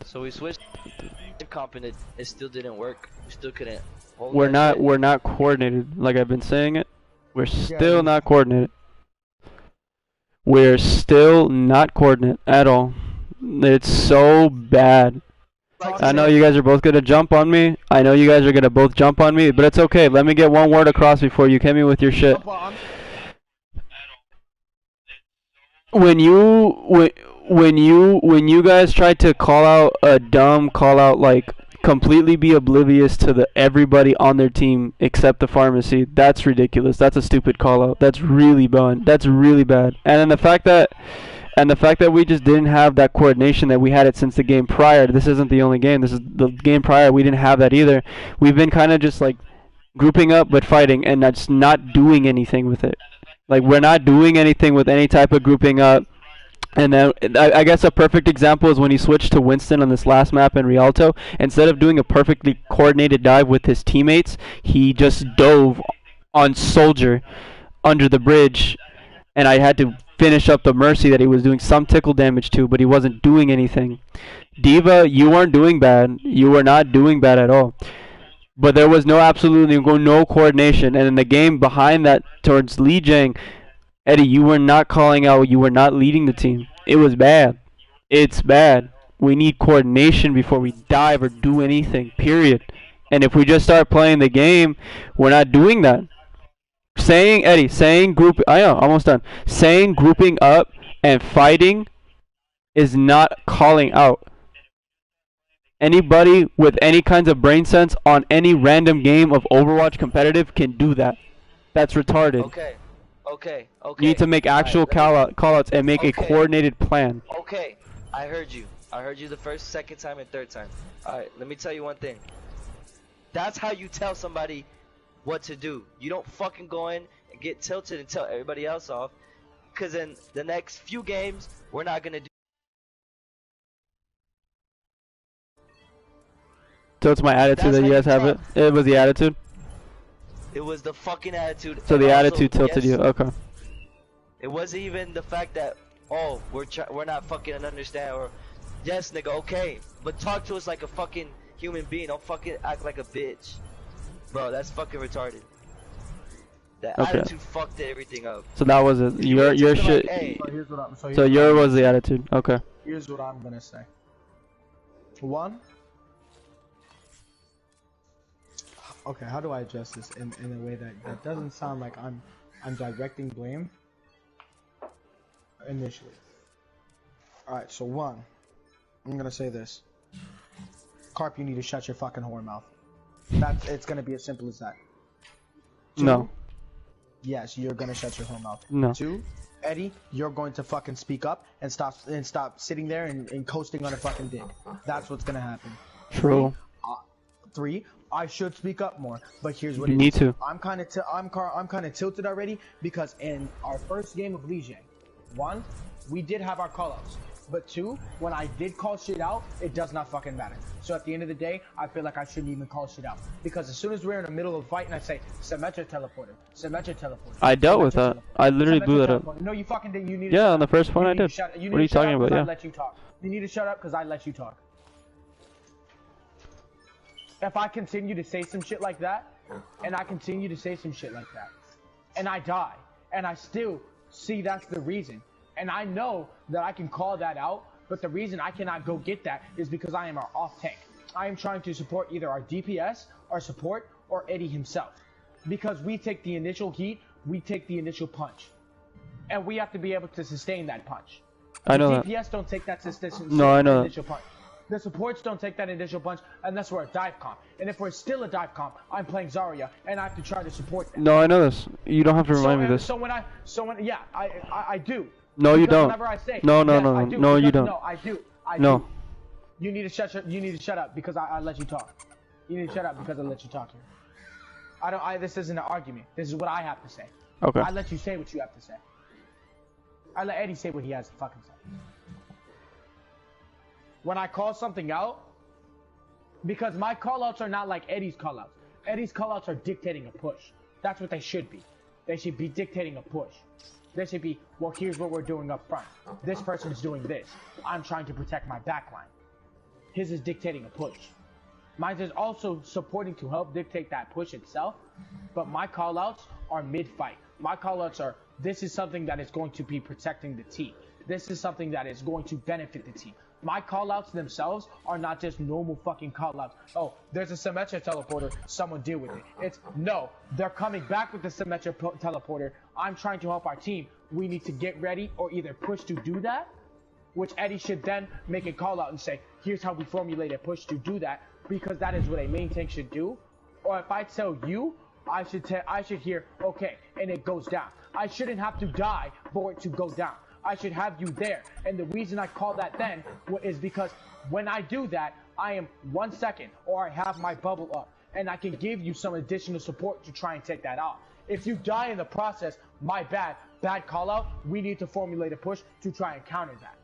Speaker 3: So we switched comp and it still didn't work. We still couldn't hold
Speaker 2: We're not coordinated, like I've been saying it. We're still not coordinated. We're still not coordinate at all. It's so bad. I know you guys are both gonna jump on me. I know you guys are gonna both jump on me, but it's okay. Let me get one word across before you hit me with your shit. When you guys tried to call out a dumb call out, like completely be oblivious to everybody on their team except the pharmacy, that's ridiculous. That's a stupid call out. That's really bad. That's really bad. And then the fact that we just didn't have that coordination that we had it since the game prior. This isn't the only game. This is the game prior. We didn't have that either. We've been kind of just like grouping up but fighting and just not doing anything with it. Like we're not doing anything with any type of grouping up. And then I guess a perfect example is when he switched to Winston on this last map in Rialto. Instead of doing a perfectly coordinated dive with his teammates, he just dove on Soldier under the bridge, and I had to finish up the Mercy that he was doing some tickle damage to, but he wasn't doing anything. D.Va, you weren't doing bad. You were not doing bad at all. But there was absolutely no coordination. And in the game behind that towards Lee Jang, Eddie, you were not calling out. You were not leading the team. It was bad. It's bad. We need coordination before we dive or do anything, period. And if we just start playing the game, we're not doing that. Saying almost done. Saying grouping up and fighting is not calling out. Anybody with any kinds of brain sense on any random game of Overwatch competitive can do that. That's retarded.
Speaker 3: Okay.
Speaker 2: You need to make actual call-outs and make a coordinated plan.
Speaker 3: Okay, I heard you. I heard you the first, second time, and third time. Alright, let me tell you one thing. That's how you tell somebody what to do. You don't fucking go in and get tilted and tell everybody else off. Cause in the next few games, we're not gonna do.
Speaker 2: So it's my attitude
Speaker 3: That's
Speaker 2: that you
Speaker 3: how
Speaker 2: guys
Speaker 3: you
Speaker 2: have it.
Speaker 3: talk.
Speaker 2: It was the attitude.
Speaker 3: It was the fucking attitude.
Speaker 2: So
Speaker 3: and
Speaker 2: the
Speaker 3: also,
Speaker 2: attitude tilted
Speaker 3: yes,
Speaker 2: you. Okay.
Speaker 3: It wasn't even the fact that we're not fucking understand or yes nigga okay, but talk to us like a fucking human being. Don't fucking act like a bitch, bro. That's fucking retarded. That
Speaker 2: Okay.
Speaker 3: attitude fucked everything up.
Speaker 2: So that was it.
Speaker 3: You
Speaker 2: Your
Speaker 3: would've just been
Speaker 2: shit.
Speaker 3: like, hey,
Speaker 1: So here's what I'm.
Speaker 2: So your was the attitude. Okay.
Speaker 1: Here's what I'm gonna say. One. Okay, how do I address this in a way that doesn't sound like I'm directing blame initially. Alright, so one, I'm gonna say this. Carp, you need to shut your fucking whore mouth. It's gonna be as simple as that. Two,
Speaker 2: No.
Speaker 1: yes, you're gonna shut your whore mouth.
Speaker 2: No.
Speaker 1: Two, Eddie, you're going to fucking speak up and stop sitting there and coasting on a fucking dick. That's what's gonna happen.
Speaker 2: True.
Speaker 1: Three, I should speak up more, but here's what
Speaker 2: You
Speaker 1: it
Speaker 2: need
Speaker 1: is.
Speaker 2: to.
Speaker 1: I'm kind of tilted already because in our first game of Legion, one, we did have our callouts, but two, when I did call shit out, it does not fucking matter. So at the end of the day, I feel like I shouldn't even call shit out because as soon as we're in the middle of a fight and I say Symmetra teleporter, Symmetra teleporter,
Speaker 2: I dealt with
Speaker 1: Symmetra
Speaker 2: that.
Speaker 1: teleporter,
Speaker 2: I literally
Speaker 1: Symmetra
Speaker 2: blew that up.
Speaker 1: teleporter. No, you fucking didn't. You need.
Speaker 2: Yeah, on the first point I did.
Speaker 1: What
Speaker 2: are you talking about?
Speaker 1: I
Speaker 2: Yeah.
Speaker 1: let you talk. You need to shut up because I let you talk. If I continue to say some shit like that, and I continue to say some shit like that, and I die, and I still see that's the reason, and I know that I can call that out, but the reason I cannot go get that is because I am our off tank. I am trying to support either our DPS, our support, or Eddie himself. Because we take the initial heat, we take the initial punch. And we have to be able to sustain that punch.
Speaker 2: I know
Speaker 1: the
Speaker 2: that.
Speaker 1: DPS don't take that
Speaker 2: No, I know that.
Speaker 1: initial punch. The supports don't take that initial punch unless we're a dive comp. And if we're still a dive comp, I'm playing Zarya, and I have to try to support that.
Speaker 2: No, I know this. You don't have to remind me this.
Speaker 1: Yeah, I do.
Speaker 2: No, you
Speaker 1: Because
Speaker 2: don't.
Speaker 1: whenever I say,
Speaker 2: No,
Speaker 1: I do,
Speaker 2: no, you
Speaker 1: because-
Speaker 2: don't.
Speaker 1: No, I do.
Speaker 2: No.
Speaker 1: Do. You need to shut up because I let you talk. You need to shut up because I let you talk here. This isn't an argument. This is what I have to say.
Speaker 2: Okay.
Speaker 1: I let you say what you have to say. I let Eddie say what he has to fucking say. When I call something out, because my callouts are not like Eddie's callouts. Eddie's callouts are dictating a push. That's what they should be. They should be dictating a push. They should be, well, here's what we're doing up front. This person is doing this. I'm trying to protect my backline. His is dictating a push. Mine is also supporting to help dictate that push itself, but my callouts are mid-fight. My callouts are, this is something that is going to be protecting the team. This is something that is going to benefit the team. My callouts themselves are not just normal fucking callouts. Oh, there's a Symmetra teleporter, someone deal with it. It's, no, they're coming back with the Symmetra teleporter. I'm trying to help our team. We need to get ready or either push to do that, which Eddie should then make a call out and say, here's how we formulate a push to do that, because that is what a main tank should do. Or if I tell you, I should hear, okay, and it goes down. I shouldn't have to die for it to go down. I should have you there. And the reason I call that then is because when I do that, I am 1 second or I have my bubble up and I can give you some additional support to try and take that off. If you die in the process, my bad call out, we need to formulate a push to try and counter that.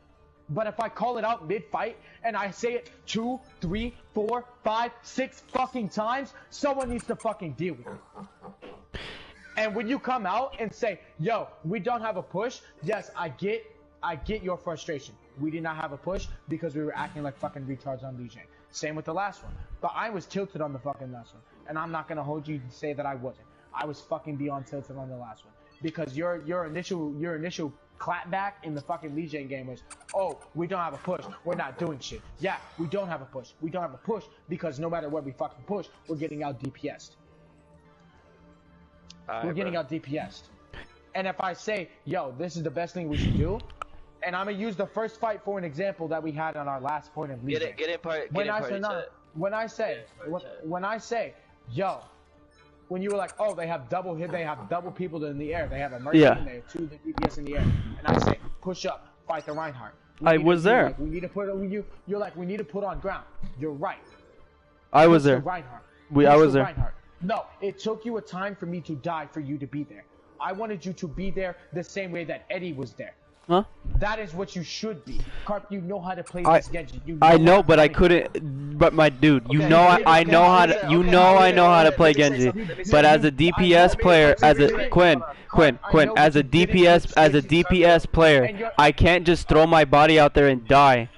Speaker 1: But if I call it out mid-fight and I say it 2, 3, 4, 5, 6 fucking times, someone needs to fucking deal with it. And when you come out and say, yo, we don't have a push, yes, I get your frustration. We did not have a push because we were acting like fucking retards on Legion. Same with the last one. But I was tilted on the fucking last one. And I'm not gonna hold you to say that I wasn't. I was fucking beyond tilted on the last one. Because your initial clapback in the fucking Legion game was, oh, we don't have a push, we're not doing shit. Yeah, we don't have a push. We don't have a push because no matter what we fucking push, we're getting out DPS'd. We're getting out DPS'd. And if I say, yo, this is the best thing we should do, and I'm gonna use the first fight for an example that we had on our last point of Legion. When I say, yo, when you were like, oh, they have double hit, they have double people in the air, they have a mercy, and they have 2 DPS in the air, and I say, push up, fight the Reinhardt.
Speaker 2: I was there.
Speaker 1: Like, we need to put you're like, we need to put on ground. You're right.
Speaker 2: I was there.
Speaker 1: Reinhardt.
Speaker 2: I was there.
Speaker 1: Reinhardt. No, it took you a time for me to die for you to be there.
Speaker 7: I wanted you to be there the same way that Eddie was there.
Speaker 2: Huh?
Speaker 7: That is what you should be. Carp, you know how to play
Speaker 2: I-
Speaker 7: this Genji. You
Speaker 2: I
Speaker 7: how
Speaker 2: know,
Speaker 7: to
Speaker 2: but I
Speaker 7: play.
Speaker 2: couldn't. But my dude, you
Speaker 3: Okay,
Speaker 2: know
Speaker 3: okay,
Speaker 2: I know how to.
Speaker 3: okay,
Speaker 2: You
Speaker 3: okay,
Speaker 2: know I
Speaker 3: okay,
Speaker 2: know how to
Speaker 3: okay,
Speaker 2: play
Speaker 3: let me say
Speaker 2: Genji.
Speaker 3: something, let me say
Speaker 2: But as a
Speaker 3: something.
Speaker 2: DPS player, as a Quinn,
Speaker 7: I know
Speaker 2: as a
Speaker 7: what you did in
Speaker 2: DPS,
Speaker 7: Group
Speaker 2: as a
Speaker 7: Stages,
Speaker 2: DPS player,
Speaker 7: and you're-
Speaker 2: I can't just throw my body out there and die.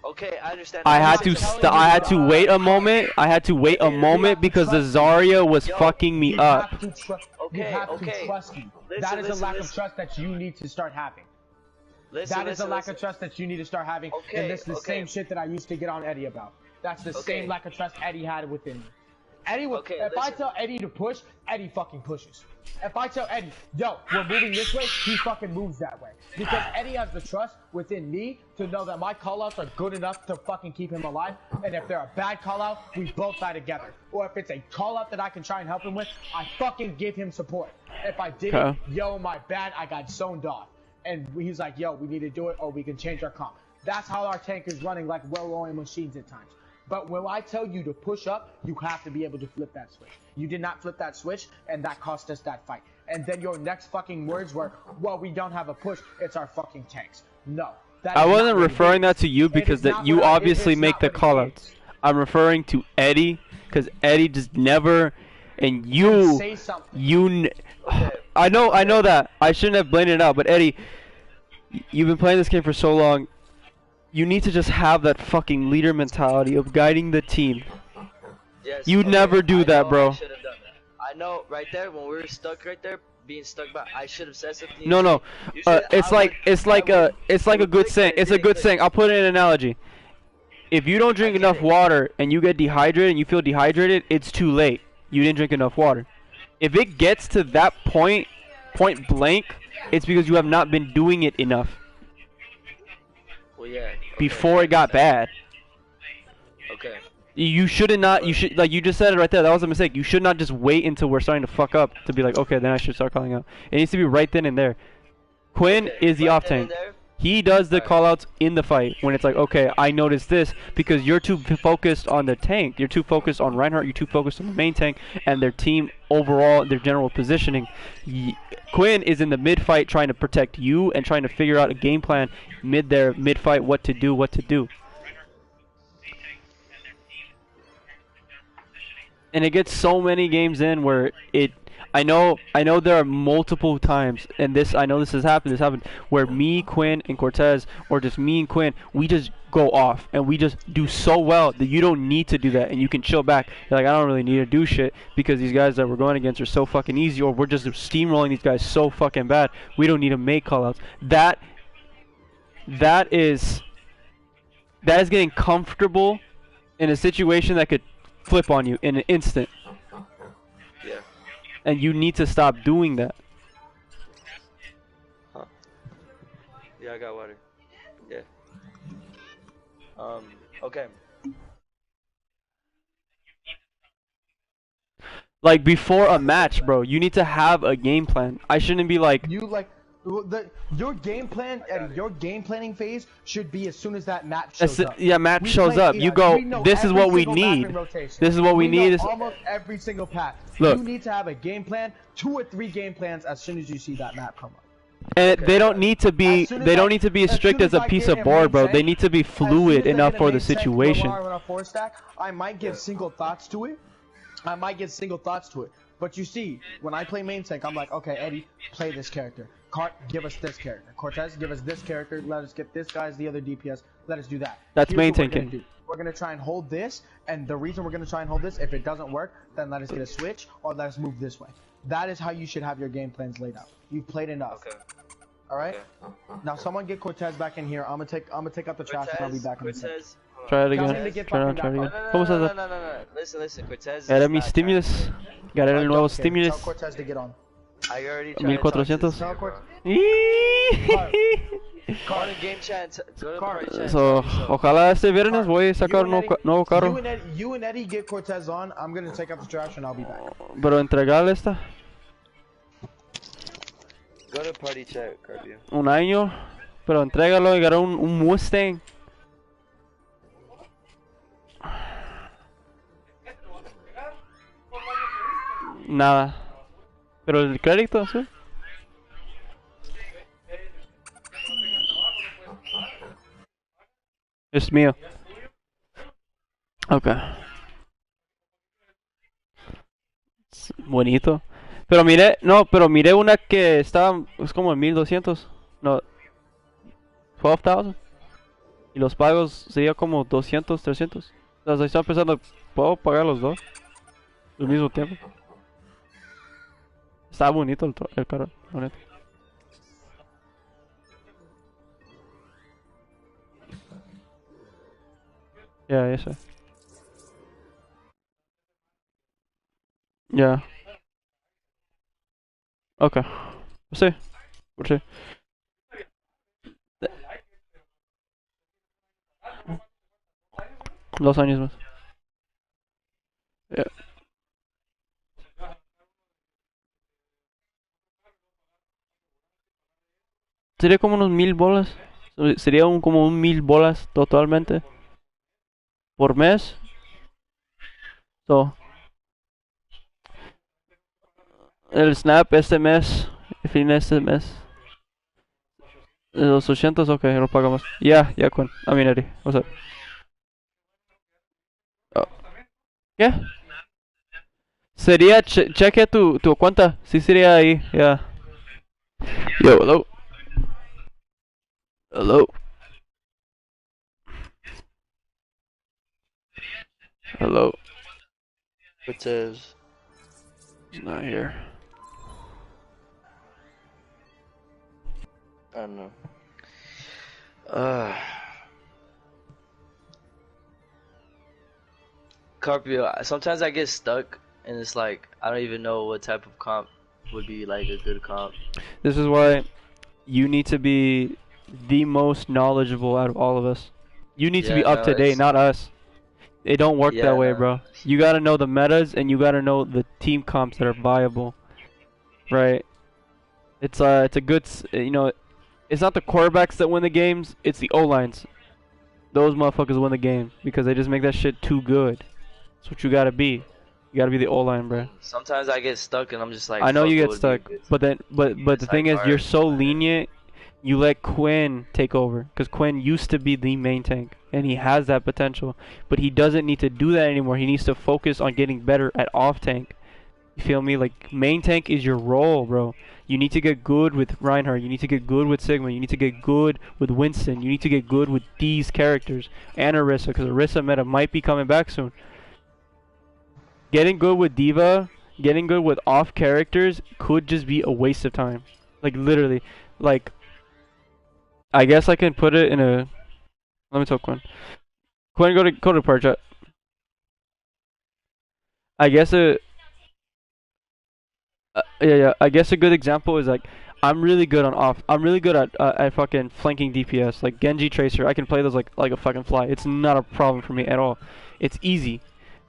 Speaker 3: Okay, I understand.
Speaker 2: I
Speaker 3: Let me
Speaker 2: had
Speaker 3: say
Speaker 2: to
Speaker 3: something.
Speaker 2: I had to wait a moment. I had to wait a moment because the Zarya was fucking me
Speaker 7: You
Speaker 2: up.
Speaker 7: have to trust.
Speaker 3: Okay,
Speaker 7: You have
Speaker 3: okay.
Speaker 7: to trust me.
Speaker 3: Listen,
Speaker 7: That is a
Speaker 3: listen,
Speaker 7: lack of
Speaker 3: listen.
Speaker 7: trust that you need to start having.
Speaker 3: Listen,
Speaker 7: That is a
Speaker 3: listen,
Speaker 7: lack
Speaker 3: listen.
Speaker 7: of trust that you need to start having.
Speaker 3: Okay,
Speaker 7: And this is the
Speaker 3: okay.
Speaker 7: same shit that I used to get on Eddie about. That's the
Speaker 3: Okay.
Speaker 7: same lack of trust Eddie had within me. Eddie would,
Speaker 3: Okay,
Speaker 7: if I
Speaker 3: listen.
Speaker 7: tell Eddie to push, Eddie fucking pushes. If I tell Eddie, yo, we're moving this way, he fucking moves that way. Because Eddie has the trust within me to know that my callouts are good enough to fucking keep him alive. And if they're a bad callout, we both die together. Or if it's a callout that I can try and help him with, I fucking give him support. If I didn't,
Speaker 2: Okay.
Speaker 7: yo, my bad, I got zoned off. And he's like, yo, we need to do it or we can change our comp. That's how our tank is running like well-oiled machines at times. But when I tell you to push up, you have to be able to flip that switch. You did not flip that switch, and that cost us that fight. And then your next fucking words were, well, we don't have a push, it's our fucking tanks. No. That
Speaker 2: I
Speaker 7: is
Speaker 2: wasn't
Speaker 7: not what it
Speaker 2: referring
Speaker 7: is.
Speaker 2: that to you
Speaker 7: It
Speaker 2: because
Speaker 7: is
Speaker 2: that
Speaker 7: not
Speaker 2: you
Speaker 7: what I-
Speaker 2: obviously
Speaker 7: it's
Speaker 2: make
Speaker 7: not
Speaker 2: the
Speaker 7: what it
Speaker 2: callouts.
Speaker 7: is.
Speaker 2: I'm referring to Eddie because Eddie just never, and you,
Speaker 7: Say something.
Speaker 2: I know that. I shouldn't have blamed it out, but Eddie, you've been playing this game for so long. You need to just have that fucking leader mentality of guiding the team.
Speaker 3: Yes,
Speaker 2: You'd never do
Speaker 3: I
Speaker 2: that,
Speaker 3: know
Speaker 2: bro.
Speaker 3: I should have done that. I know, right there, when we were stuck right there, being stuck back, I should have said something.
Speaker 2: No, no.
Speaker 3: You should-
Speaker 2: It's
Speaker 3: I
Speaker 2: like
Speaker 3: would-
Speaker 2: it's like
Speaker 3: I
Speaker 2: a
Speaker 3: would-
Speaker 2: it's like
Speaker 3: I
Speaker 2: a
Speaker 3: would
Speaker 2: good
Speaker 3: click,
Speaker 2: saying.
Speaker 3: but it
Speaker 2: It's a
Speaker 3: didn't
Speaker 2: good
Speaker 3: click.
Speaker 2: saying. I'll put it in an analogy. If you don't drink
Speaker 3: I get
Speaker 2: enough
Speaker 3: it.
Speaker 2: water and you get dehydrated and you feel dehydrated, it's too late. You didn't drink enough water. If it gets to that point blank, it's because you have not been doing it enough
Speaker 3: Well, yeah. Okay,
Speaker 2: before it got bad.
Speaker 3: Okay.
Speaker 2: You should not. You should, like you just said it right there. That was a mistake. You should not just wait until we're starting to fuck up to be like, okay, then I should start calling out. It needs to be right then and there. Quinn
Speaker 3: Okay,
Speaker 2: is the
Speaker 3: right
Speaker 2: off
Speaker 3: then and
Speaker 2: tank.
Speaker 3: there?
Speaker 2: He does the
Speaker 3: Alright.
Speaker 2: callouts in the fight when it's like, okay, I noticed this because you're too focused on the tank. You're too focused on Reinhardt. You're too focused on the main tank and their team overall, their general positioning. Quinn is in the mid fight trying to protect you and trying to figure out a game plan mid fight, what to do. And it gets so many games in where I know there are multiple times, and I know this has happened, where me, Quinn, and Cortez, or just me and Quinn, we just go off, and we just do so well that you don't need to do that, and you can chill back. You're like, I don't really need to do shit, because these guys that we're going against are so fucking easy, or we're just steamrolling these guys so fucking bad, we don't need to make callouts. That is getting comfortable in a situation that could flip on you in an instant.
Speaker 3: Yeah.
Speaker 2: And you need to stop doing that.
Speaker 3: Huh. Yeah, I got water. Yeah. Okay.
Speaker 2: Like before a match, bro, you need to have a game plan. I shouldn't be like,
Speaker 1: You like your game plan and your game planning phase should be as soon as that map shows up.
Speaker 2: yeah, match
Speaker 1: We
Speaker 2: shows
Speaker 1: play
Speaker 2: up. You go,
Speaker 1: we know
Speaker 2: this is
Speaker 1: every
Speaker 2: what we
Speaker 1: single map in
Speaker 2: need.
Speaker 1: rotation.
Speaker 2: This is what we
Speaker 1: know
Speaker 2: need.
Speaker 1: almost every single path.
Speaker 2: Look.
Speaker 1: You need to have a game plan, 2 or 3 game plans as soon as you see that map come up.
Speaker 2: And they don't need to be
Speaker 1: As soon as
Speaker 2: they don't
Speaker 1: I-
Speaker 2: need to be as
Speaker 1: as
Speaker 2: strict
Speaker 1: soon
Speaker 2: as a
Speaker 1: as I
Speaker 2: piece
Speaker 1: get
Speaker 2: of
Speaker 1: a
Speaker 2: board,
Speaker 1: main
Speaker 2: bro. They
Speaker 1: tank,
Speaker 2: need to be
Speaker 1: As soon
Speaker 2: fluid
Speaker 1: as I
Speaker 2: enough
Speaker 1: get a
Speaker 2: for the
Speaker 1: main tank
Speaker 2: situation.
Speaker 1: Lamar on a 4 stack, I might give single thoughts to it. But you see, when I play main tank, I'm like, okay, Eddie, play this character. Cart, give us this character. Cortez, give us this character. Let us get this guy as the other DPS. Let us do that.
Speaker 2: That's
Speaker 1: Here's
Speaker 2: main
Speaker 1: what we're gonna
Speaker 2: tanking.
Speaker 1: do. We're gonna try and hold this, and the reason we're gonna try and hold this, if it doesn't work, then let us get a switch or let us move this way. That is how you should have your game plans laid out. You've played enough.
Speaker 3: Okay.
Speaker 1: All right.
Speaker 3: Okay.
Speaker 1: Now someone get Cortez back in here. I'm gonna take out the trash and I'll be back in a second.
Speaker 3: Cortez. hold on.
Speaker 2: Try it
Speaker 1: Tell him
Speaker 2: again.
Speaker 1: to get
Speaker 2: Try
Speaker 1: fucking
Speaker 2: it
Speaker 1: back
Speaker 2: again.
Speaker 1: up.
Speaker 2: ¿Cómo estás?
Speaker 3: No. Listen, Cortez.
Speaker 2: Era
Speaker 3: is
Speaker 2: mi
Speaker 3: not
Speaker 2: stimulus.
Speaker 3: trying
Speaker 2: Era
Speaker 1: I
Speaker 2: el
Speaker 1: don't
Speaker 2: nuevo
Speaker 1: care.
Speaker 2: stimulus.
Speaker 1: Tell Cortez to get on.
Speaker 3: to- I already tried to talk to
Speaker 2: 1400.
Speaker 3: this nigga, bro. Go on in game chat. Go to party chat.
Speaker 2: So, ojalá este viernes voy a
Speaker 1: You
Speaker 2: sacar
Speaker 1: and
Speaker 2: un
Speaker 1: Eddie-
Speaker 2: nuevo carro.
Speaker 1: You and Eddie get Cortez on. I'm gonna take out the trash and I'll be back.
Speaker 2: Pero entregarle esta.
Speaker 3: Go to party chat, Carpio.
Speaker 2: Un año. Pero entrégalo y agarra un Mustang. Nada. Pero el crédito, sí. Es mío. Ok. Es bonito. Pero miré, no, pero miré una que estaba, es como en 1200. No, 12,000. Y los pagos sería como 200, 300. O sea, estaba pensando, ¿puedo pagar los dos al mismo tiempo? Está bonito el carro, la neta. Ya, ese. Ya. Ok. Sí, por sí. 2 años más. Ya. Sería como unos 1000 bolas. Sería como 1000 bolas totalmente por mes. So, el Snap este mes, el fin de este mes. Los 800, ok, lo pagamos. Ya, con Aminari. O sea, oh, ¿qué? Sería, cheque tu cuenta. Sí, sería ahí, ya. Yo, hello. Hello. Hello.
Speaker 3: It says.
Speaker 2: He's not here.
Speaker 3: I don't know. Uh, Carpio, sometimes I get stuck and it's like I don't even know what type of comp would be like a good comp.
Speaker 2: This is why you need to be the most knowledgeable out of all of us. You need to be up to date, not us. It don't work that way, bro. You gotta know the metas and you gotta know the team comps that are viable, right? It's a good, you know, it's not the quarterbacks that win the games, it's the O-lines. Those motherfuckers win the game because they just make that shit too good. That's what you gotta be. You gotta be the O-line, bro.
Speaker 3: Sometimes I get stuck and I'm just like.
Speaker 2: I know
Speaker 3: fuck,
Speaker 2: you
Speaker 3: what
Speaker 2: get
Speaker 3: would
Speaker 2: stuck,
Speaker 3: be a good-
Speaker 2: but then, but
Speaker 3: It's
Speaker 2: the thing
Speaker 3: like
Speaker 2: is, you're
Speaker 3: hard.
Speaker 2: so lenient. You let Quinn take over because Quinn used to be the main tank and he has that potential, but he doesn't need to do that anymore. He needs to focus on getting better at off tank. You feel me? Like main tank is your role, bro. You need to get good with Reinhardt. You need to get good with Sigma. You need to get good with Winston. You need to get good with these characters and Orisa because Orisa meta might be coming back soon. Getting good with Diva, getting good with off characters could just be a waste of time. Like literally, like I guess I can put it in a. Let me tell Quinn. Quinn, go to part chat. I guess yeah. I guess a good example is like I'm really good on off. I'm really good at fucking flanking DPS. Like Genji Tracer, I can play those like a fucking fly. It's not a problem for me at all. It's easy,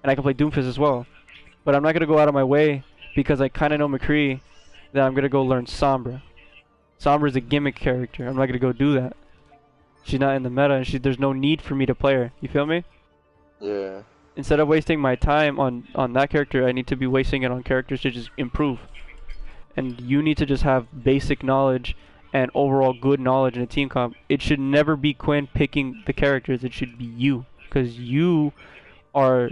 Speaker 2: and I can play Doomfist as well. But I'm not gonna go out of my way because I kind of know McCree that I'm gonna go learn Sombra. Sombra's a gimmick character. I'm not gonna go do that. She's not in the meta, and there's no need for me to play her. You feel me?
Speaker 3: Yeah.
Speaker 2: Instead of wasting my time on that character, I need to be wasting it on characters to just improve. And you need to just have basic knowledge and overall good knowledge in a team comp. It should never be Quinn picking the characters. It should be you, because you are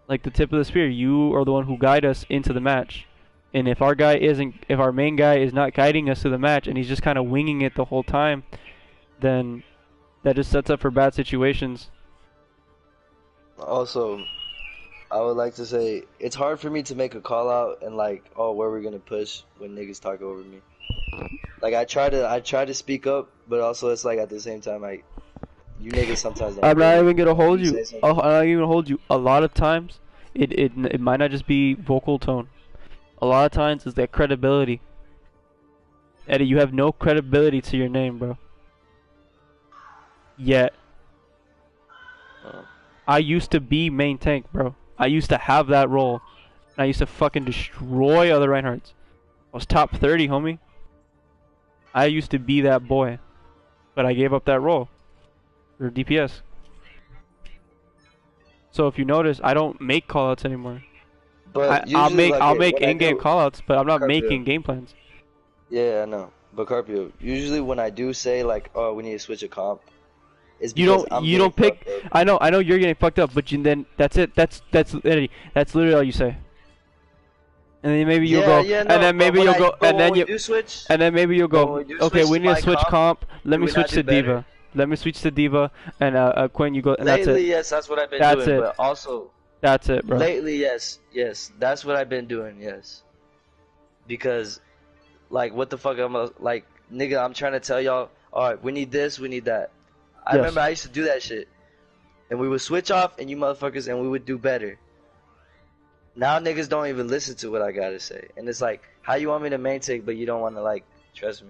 Speaker 2: like the tip of the spear. You are the one who guide us into the match. And if our main guy is not guiding us to the match, and he's just kind of winging it the whole time, then that just sets up for bad situations.
Speaker 3: Also, I would like to say it's hard for me to make a call out and like, oh, where we're gonna push when niggas talk over me. Like I try to speak up, but also it's like at the same time, like you niggas sometimes don't.
Speaker 2: I'm not even gonna hold
Speaker 3: You
Speaker 2: you.
Speaker 3: say something.
Speaker 2: I'm not even gonna hold you. A lot of times, it might not just be vocal tone. A lot of times, it's that credibility. Eddie, you have no credibility to your name, bro. Yet. I used to be main tank, bro. I used to have that role. And I used to fucking destroy other Reinhardts. I was top 30, homie. I used to be that boy. But I gave up that role. For DPS. So if you notice, I don't make callouts anymore.
Speaker 3: But
Speaker 2: I'll
Speaker 3: usually,
Speaker 2: make
Speaker 3: when I
Speaker 2: in-game
Speaker 3: do-
Speaker 2: callouts, but I'm not
Speaker 3: Carpio.
Speaker 2: making game plans.
Speaker 3: Yeah, I know. But Carpio, usually when I do say like, oh, we need to switch a comp, it's
Speaker 2: You
Speaker 3: because
Speaker 2: don't
Speaker 3: I'm
Speaker 2: you don't
Speaker 3: getting
Speaker 2: pick.
Speaker 3: fucked up.
Speaker 2: I know you're getting fucked up, but then that's it. That's literally all you say. And then maybe you'll go,
Speaker 3: no,
Speaker 2: and then maybe
Speaker 3: but
Speaker 2: you'll go,
Speaker 3: but
Speaker 2: and
Speaker 3: when
Speaker 2: then
Speaker 3: we
Speaker 2: you,
Speaker 3: do switch,
Speaker 2: and then maybe you'll
Speaker 3: but when
Speaker 2: go.
Speaker 3: we do
Speaker 2: Okay,
Speaker 3: switch
Speaker 2: we
Speaker 3: to
Speaker 2: need to
Speaker 3: my
Speaker 2: switch
Speaker 3: comp,
Speaker 2: comp. Let
Speaker 3: do
Speaker 2: me
Speaker 3: we
Speaker 2: switch
Speaker 3: not do
Speaker 2: to
Speaker 3: better?
Speaker 2: Diva. Let me switch to Diva, and Quinn, you go, and that's
Speaker 3: Lately,
Speaker 2: it.
Speaker 3: yes, that's what I've been
Speaker 2: That's
Speaker 3: doing.
Speaker 2: it.
Speaker 3: But also,
Speaker 2: That's it, bro.
Speaker 3: lately, yes, that's what I've been doing. Yes, because like, what the fuck? Like, nigga, I'm trying to tell y'all. All right, we need this, we need that. I
Speaker 2: Yes.
Speaker 3: remember I used to do that shit, and we would switch off, and you motherfuckers, and we would do better. Now niggas don't even listen to what I gotta say, and it's like, how you want me to maintain, but you don't want to like trust me?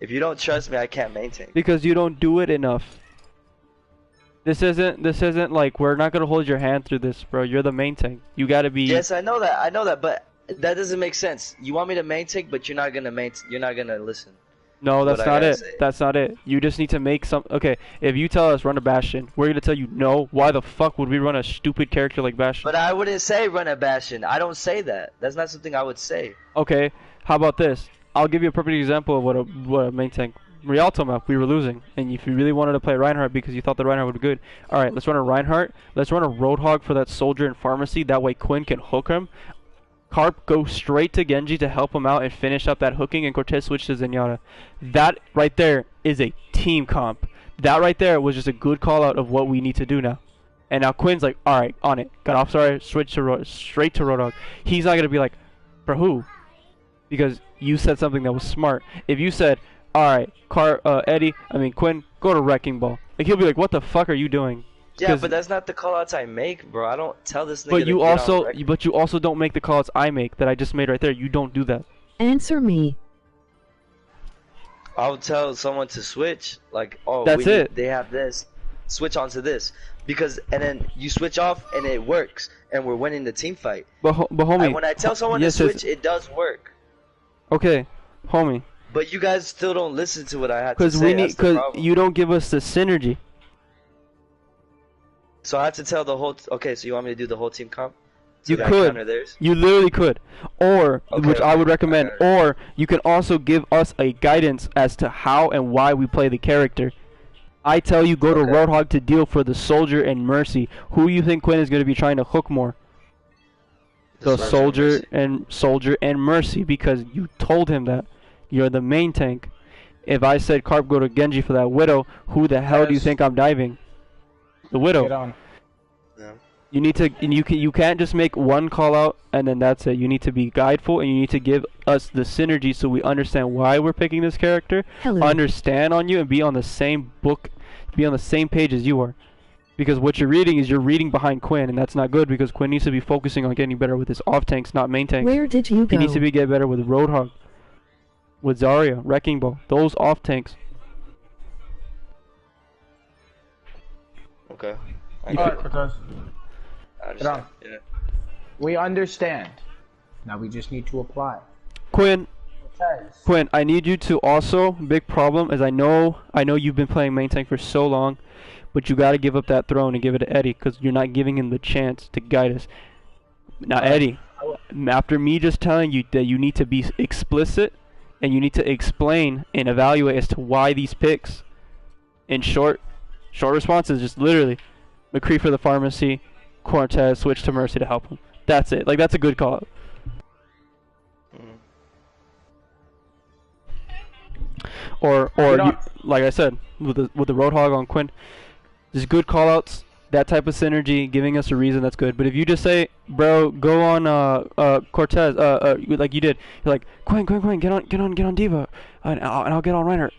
Speaker 3: If you don't trust me, I can't maintain.
Speaker 2: Because you don't do it enough. This isn't like we're not gonna hold your hand through this, bro. You're the main tank. You gotta be.
Speaker 3: Yes, I know that, but that doesn't make sense. You want me to maintain, but you're not gonna you're not gonna listen.
Speaker 2: No, that's
Speaker 3: what I
Speaker 2: not
Speaker 3: gotta
Speaker 2: it.
Speaker 3: say.
Speaker 2: That's not it. You just need to make some. Okay, if you tell us run a Bastion, we're gonna tell you no. Why the fuck would we run a stupid character like Bastion?
Speaker 3: But I wouldn't say run a Bastion. I don't say that. That's not something I would say.
Speaker 2: Okay, how about this? I'll give you a perfect example of what a main tank. Rialto map, we were losing, and if you really wanted to play Reinhardt because you thought the Reinhardt would be good, all right, let's run a Reinhardt. Let's run a Roadhog for that soldier in pharmacy. That way Quinn can hook him. Carp go straight to Genji to help him out and finish up that hooking, and Cortez switch to Zenyatta. That right there is a team comp. That right there was just a good call out of what we need to do now. And now Quinn's like, all right, on it. Got off, sorry, switch to straight to Roadhog. He's not gonna be like, for who? Because you said something that was smart. If you said, all right, Quinn, go to Wrecking Ball. Like he'll be like, what the fuck are you doing?
Speaker 3: Yeah, but that's not the callouts I make, bro. I don't tell this nigga.
Speaker 2: But
Speaker 3: to
Speaker 2: you
Speaker 3: get on
Speaker 2: also,
Speaker 3: record.
Speaker 2: but you also don't make the callouts I make that I just made right there. You don't do that.
Speaker 6: Answer me.
Speaker 3: I'll tell someone to switch, like, oh,
Speaker 2: That's it.
Speaker 3: they have this, switch onto this, because, and then you switch off and it works, and we're winning the team fight.
Speaker 2: But homie,
Speaker 3: When I tell someone
Speaker 2: yes,
Speaker 3: to
Speaker 2: yes.
Speaker 3: switch, it does work.
Speaker 2: Okay, homie.
Speaker 3: But you guys still don't listen to what I have to
Speaker 2: Because
Speaker 3: say. That's the
Speaker 2: because
Speaker 3: problem.
Speaker 2: you don't give us the synergy.
Speaker 3: So I have to tell the whole. Okay, so you want me to do the whole team comp? So
Speaker 2: You
Speaker 3: that I
Speaker 2: could.
Speaker 3: counter theirs?
Speaker 2: You literally could. Or,
Speaker 3: Okay,
Speaker 2: which I would
Speaker 3: okay,
Speaker 2: recommend,
Speaker 3: I got it.
Speaker 2: or you can also give us a guidance as to how and why we play the character. I tell you, go to
Speaker 3: Okay.
Speaker 2: Roadhog to deal for the Soldier and Mercy. Who you think Quinn is going to be trying to hook more? The Soldier and Mercy, because you told him that. You're the main tank. If I said Carp go to Genji for that Widow, who the hell do you
Speaker 7: Yes.
Speaker 2: think I'm diving? The Widow.
Speaker 7: Get on.
Speaker 3: Yeah.
Speaker 2: You need to, and you can't just make one call out and then that's it. You need to be guideful and you need to give us the synergy so we understand why we're picking this character,
Speaker 6: Hello.
Speaker 2: understand on you, and be on the same book, be on the same page as you are. Because what you're reading is you're reading behind Quinn, and that's not good because Quinn needs to be focusing on getting better with his off tanks, not main tanks.
Speaker 6: Where did you go?
Speaker 2: He needs to be get better with Roadhog, with Zarya, Wrecking Ball, those off tanks.
Speaker 3: Okay. I
Speaker 2: You
Speaker 3: got
Speaker 7: Alright,
Speaker 3: it.
Speaker 7: Cortez.
Speaker 3: I understand. Yeah.
Speaker 7: We understand. Now we just need to apply.
Speaker 2: Quinn,
Speaker 7: Cortez.
Speaker 2: Quinn, I need you to also, big problem is I know you've been playing main tank for so long, but you got to give up that throne and give it to Eddie because you're not giving him the chance to guide us. Now, Eddie, after me just telling you that you need to be explicit and you need to explain and evaluate as to why these picks, in short responses, just literally, McCree for the pharmacy, Cortez switch to Mercy to help him. That's it. Like, that's a good call out. Or
Speaker 7: Get
Speaker 2: you,
Speaker 7: on.
Speaker 2: like I said, with the Roadhog on Quinn, just good callouts, that type of synergy, giving us a reason that's good. But if you just say, bro, go on Cortez, like you did, you're like, Quinn, get on Diva, and I'll get on Reinhardt.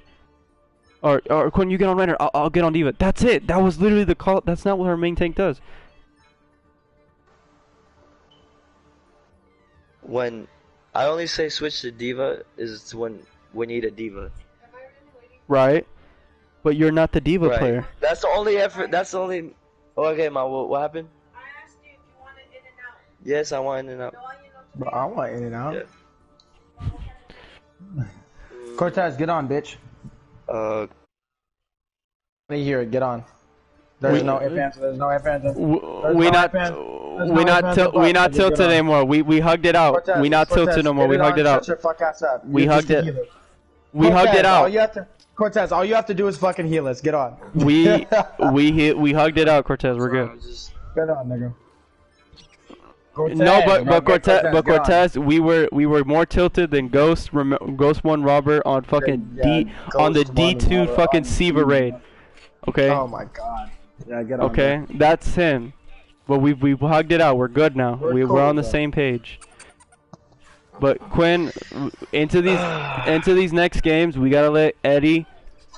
Speaker 2: Or Quinn, you get on Reinhardt, I'll get on Diva. That's it. That was literally the call. That's not what our main tank does.
Speaker 3: When I only say switch to Diva is when we need a Diva.
Speaker 2: Right? But you're not the Diva
Speaker 3: Right.
Speaker 2: player.
Speaker 3: That's the only effort. That's the only. Oh, okay, Ma. What happened?
Speaker 9: I asked you if you wanted in and out.
Speaker 3: Yes, I want in and out.
Speaker 9: No, you know,
Speaker 1: But I want in and out.
Speaker 3: Yeah.
Speaker 1: Cortez, get on, bitch.
Speaker 3: Uh,
Speaker 1: Let me hear it. Get on. There's no ifs, ands, there's no ifs, ands.
Speaker 2: We
Speaker 1: no
Speaker 2: not
Speaker 1: ifs, ands.
Speaker 2: we not tilted anymore. We hugged it out.
Speaker 1: Cortez,
Speaker 2: We not
Speaker 1: Cortez,
Speaker 2: tilted no more.
Speaker 1: get
Speaker 2: We
Speaker 1: it
Speaker 2: hugged
Speaker 1: on,
Speaker 2: it out.
Speaker 1: Shut your fuck ass up.
Speaker 2: We
Speaker 1: You're
Speaker 2: hugged
Speaker 1: just a
Speaker 2: it.
Speaker 1: healer.
Speaker 2: We hugged it out.
Speaker 1: Cortez, all you have to do is fucking heal us. Get on.
Speaker 2: We hugged it out, Cortez. We're good.
Speaker 1: Get on, nigga. Cortez,
Speaker 2: No, but
Speaker 1: get
Speaker 2: Cortez, we were more tilted than Ghost One Robert on fucking on the D2 fucking Siva raid. Okay.
Speaker 1: Oh my god. Yeah, get on.
Speaker 2: Okay, that's him. But we hugged it out. We're good now. We're on the
Speaker 1: bro.
Speaker 2: same page. But Quinn, into these next games, we gotta let Eddie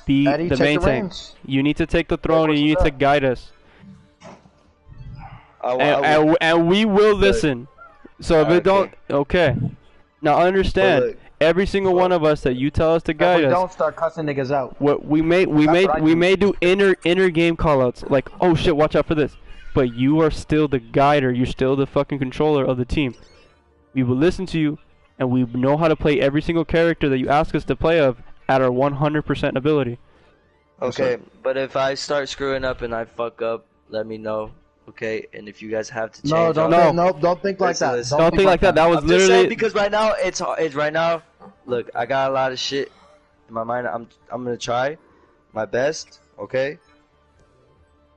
Speaker 2: be the main tank. You need to take the throne and you need to guide us. And we will listen. So if it don't, okay. Now understand, every single one of us that you tell us to guide us.
Speaker 1: Don't start cussing niggas out.
Speaker 2: What we may do inner game callouts like, oh shit, watch out for this. But you are still the guider. You're still the fucking controller of the team. We will listen to you, and we know how to play every single character that you ask us to play of at our 100% ability.
Speaker 3: Okay, but if I start screwing up and I fuck up, let me know. Okay, and if you guys have to change,
Speaker 1: don't think like that.
Speaker 2: Don't think like that. That was
Speaker 3: I'm
Speaker 2: literally
Speaker 3: just saying because right now it's right now. Look, I got a lot of shit in my mind. I'm gonna try my best. Okay,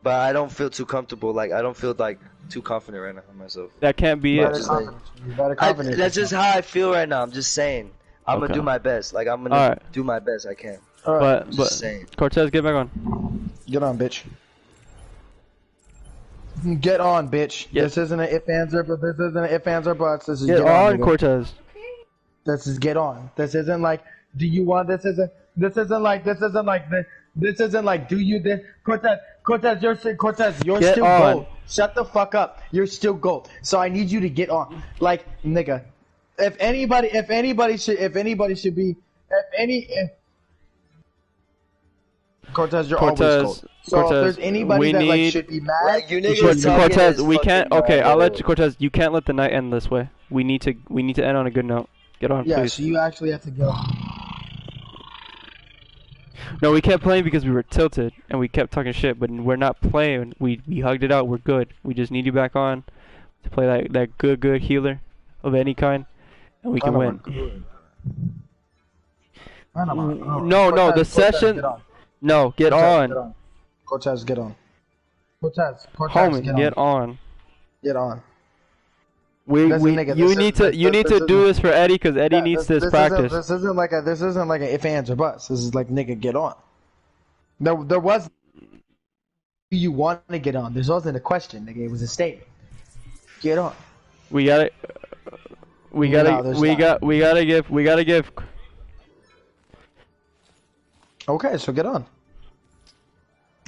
Speaker 3: but I don't feel too comfortable. Like I don't feel like too confident right now in myself.
Speaker 2: that can't be it.
Speaker 3: That's just how I feel right now. I'm just saying. I'm gonna do my best. Like I'm gonna do my best. I can.
Speaker 2: But
Speaker 3: saying.
Speaker 2: Cortez, get back on.
Speaker 1: Get on, bitch. Get on, bitch.
Speaker 2: Yep.
Speaker 1: This isn't an if, ands, or but. This isn't an if, ands, or buts. This is
Speaker 2: Get on,
Speaker 1: nigga. Cortez. This is get on. This isn't like, do you want? This isn't like. Do you this? Cortez, you're
Speaker 2: Get
Speaker 1: still
Speaker 2: on.
Speaker 1: gold. Shut the fuck up. You're still gold. So I need you to get on. Like, nigga. If anybody should be, Cortez, you're always gold. So
Speaker 2: Cortez,
Speaker 1: if there's anybody that like should be mad,
Speaker 3: you niggas
Speaker 2: Cortez, we can't. Okay, I'll let
Speaker 3: you.
Speaker 2: you, Cortez. You can't let the night end this way. We need to end on a good note. Get on,
Speaker 1: yeah,
Speaker 2: please.
Speaker 1: so you actually have to go.
Speaker 2: No, we kept playing because we were tilted and we kept talking shit. But we're not playing. We hugged it out. We're good. We just need you back on to play that good healer of any kind, and we can win. No, the session. No, get on.
Speaker 1: Cortez, get on. Cortez,
Speaker 2: Homie, get on.
Speaker 1: Get on.
Speaker 2: You need to do this for Eddie because Eddie needs this practice.
Speaker 1: This isn't like an if, ands, or buts. This is like, nigga, get on. There was. You want to get on? This wasn't a question, nigga. It was a statement. Get on.
Speaker 2: We gotta give.
Speaker 1: Okay, so get on.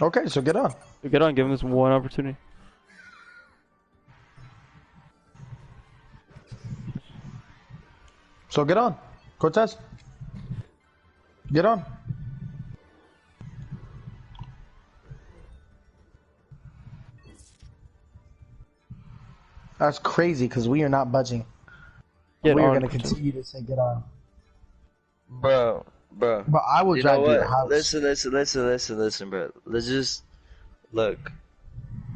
Speaker 1: Give
Speaker 2: him this one opportunity.
Speaker 1: So get on. Cortez. Get on. That's crazy because we are not budging. We are going to continue to say get on.
Speaker 3: Bro.
Speaker 1: But I will drive to your house.
Speaker 3: Listen, bro. Let's just look.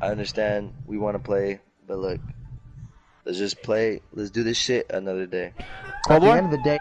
Speaker 3: I understand we want to play, but look, let's just play. Let's do this shit another day.
Speaker 1: At the end of the day,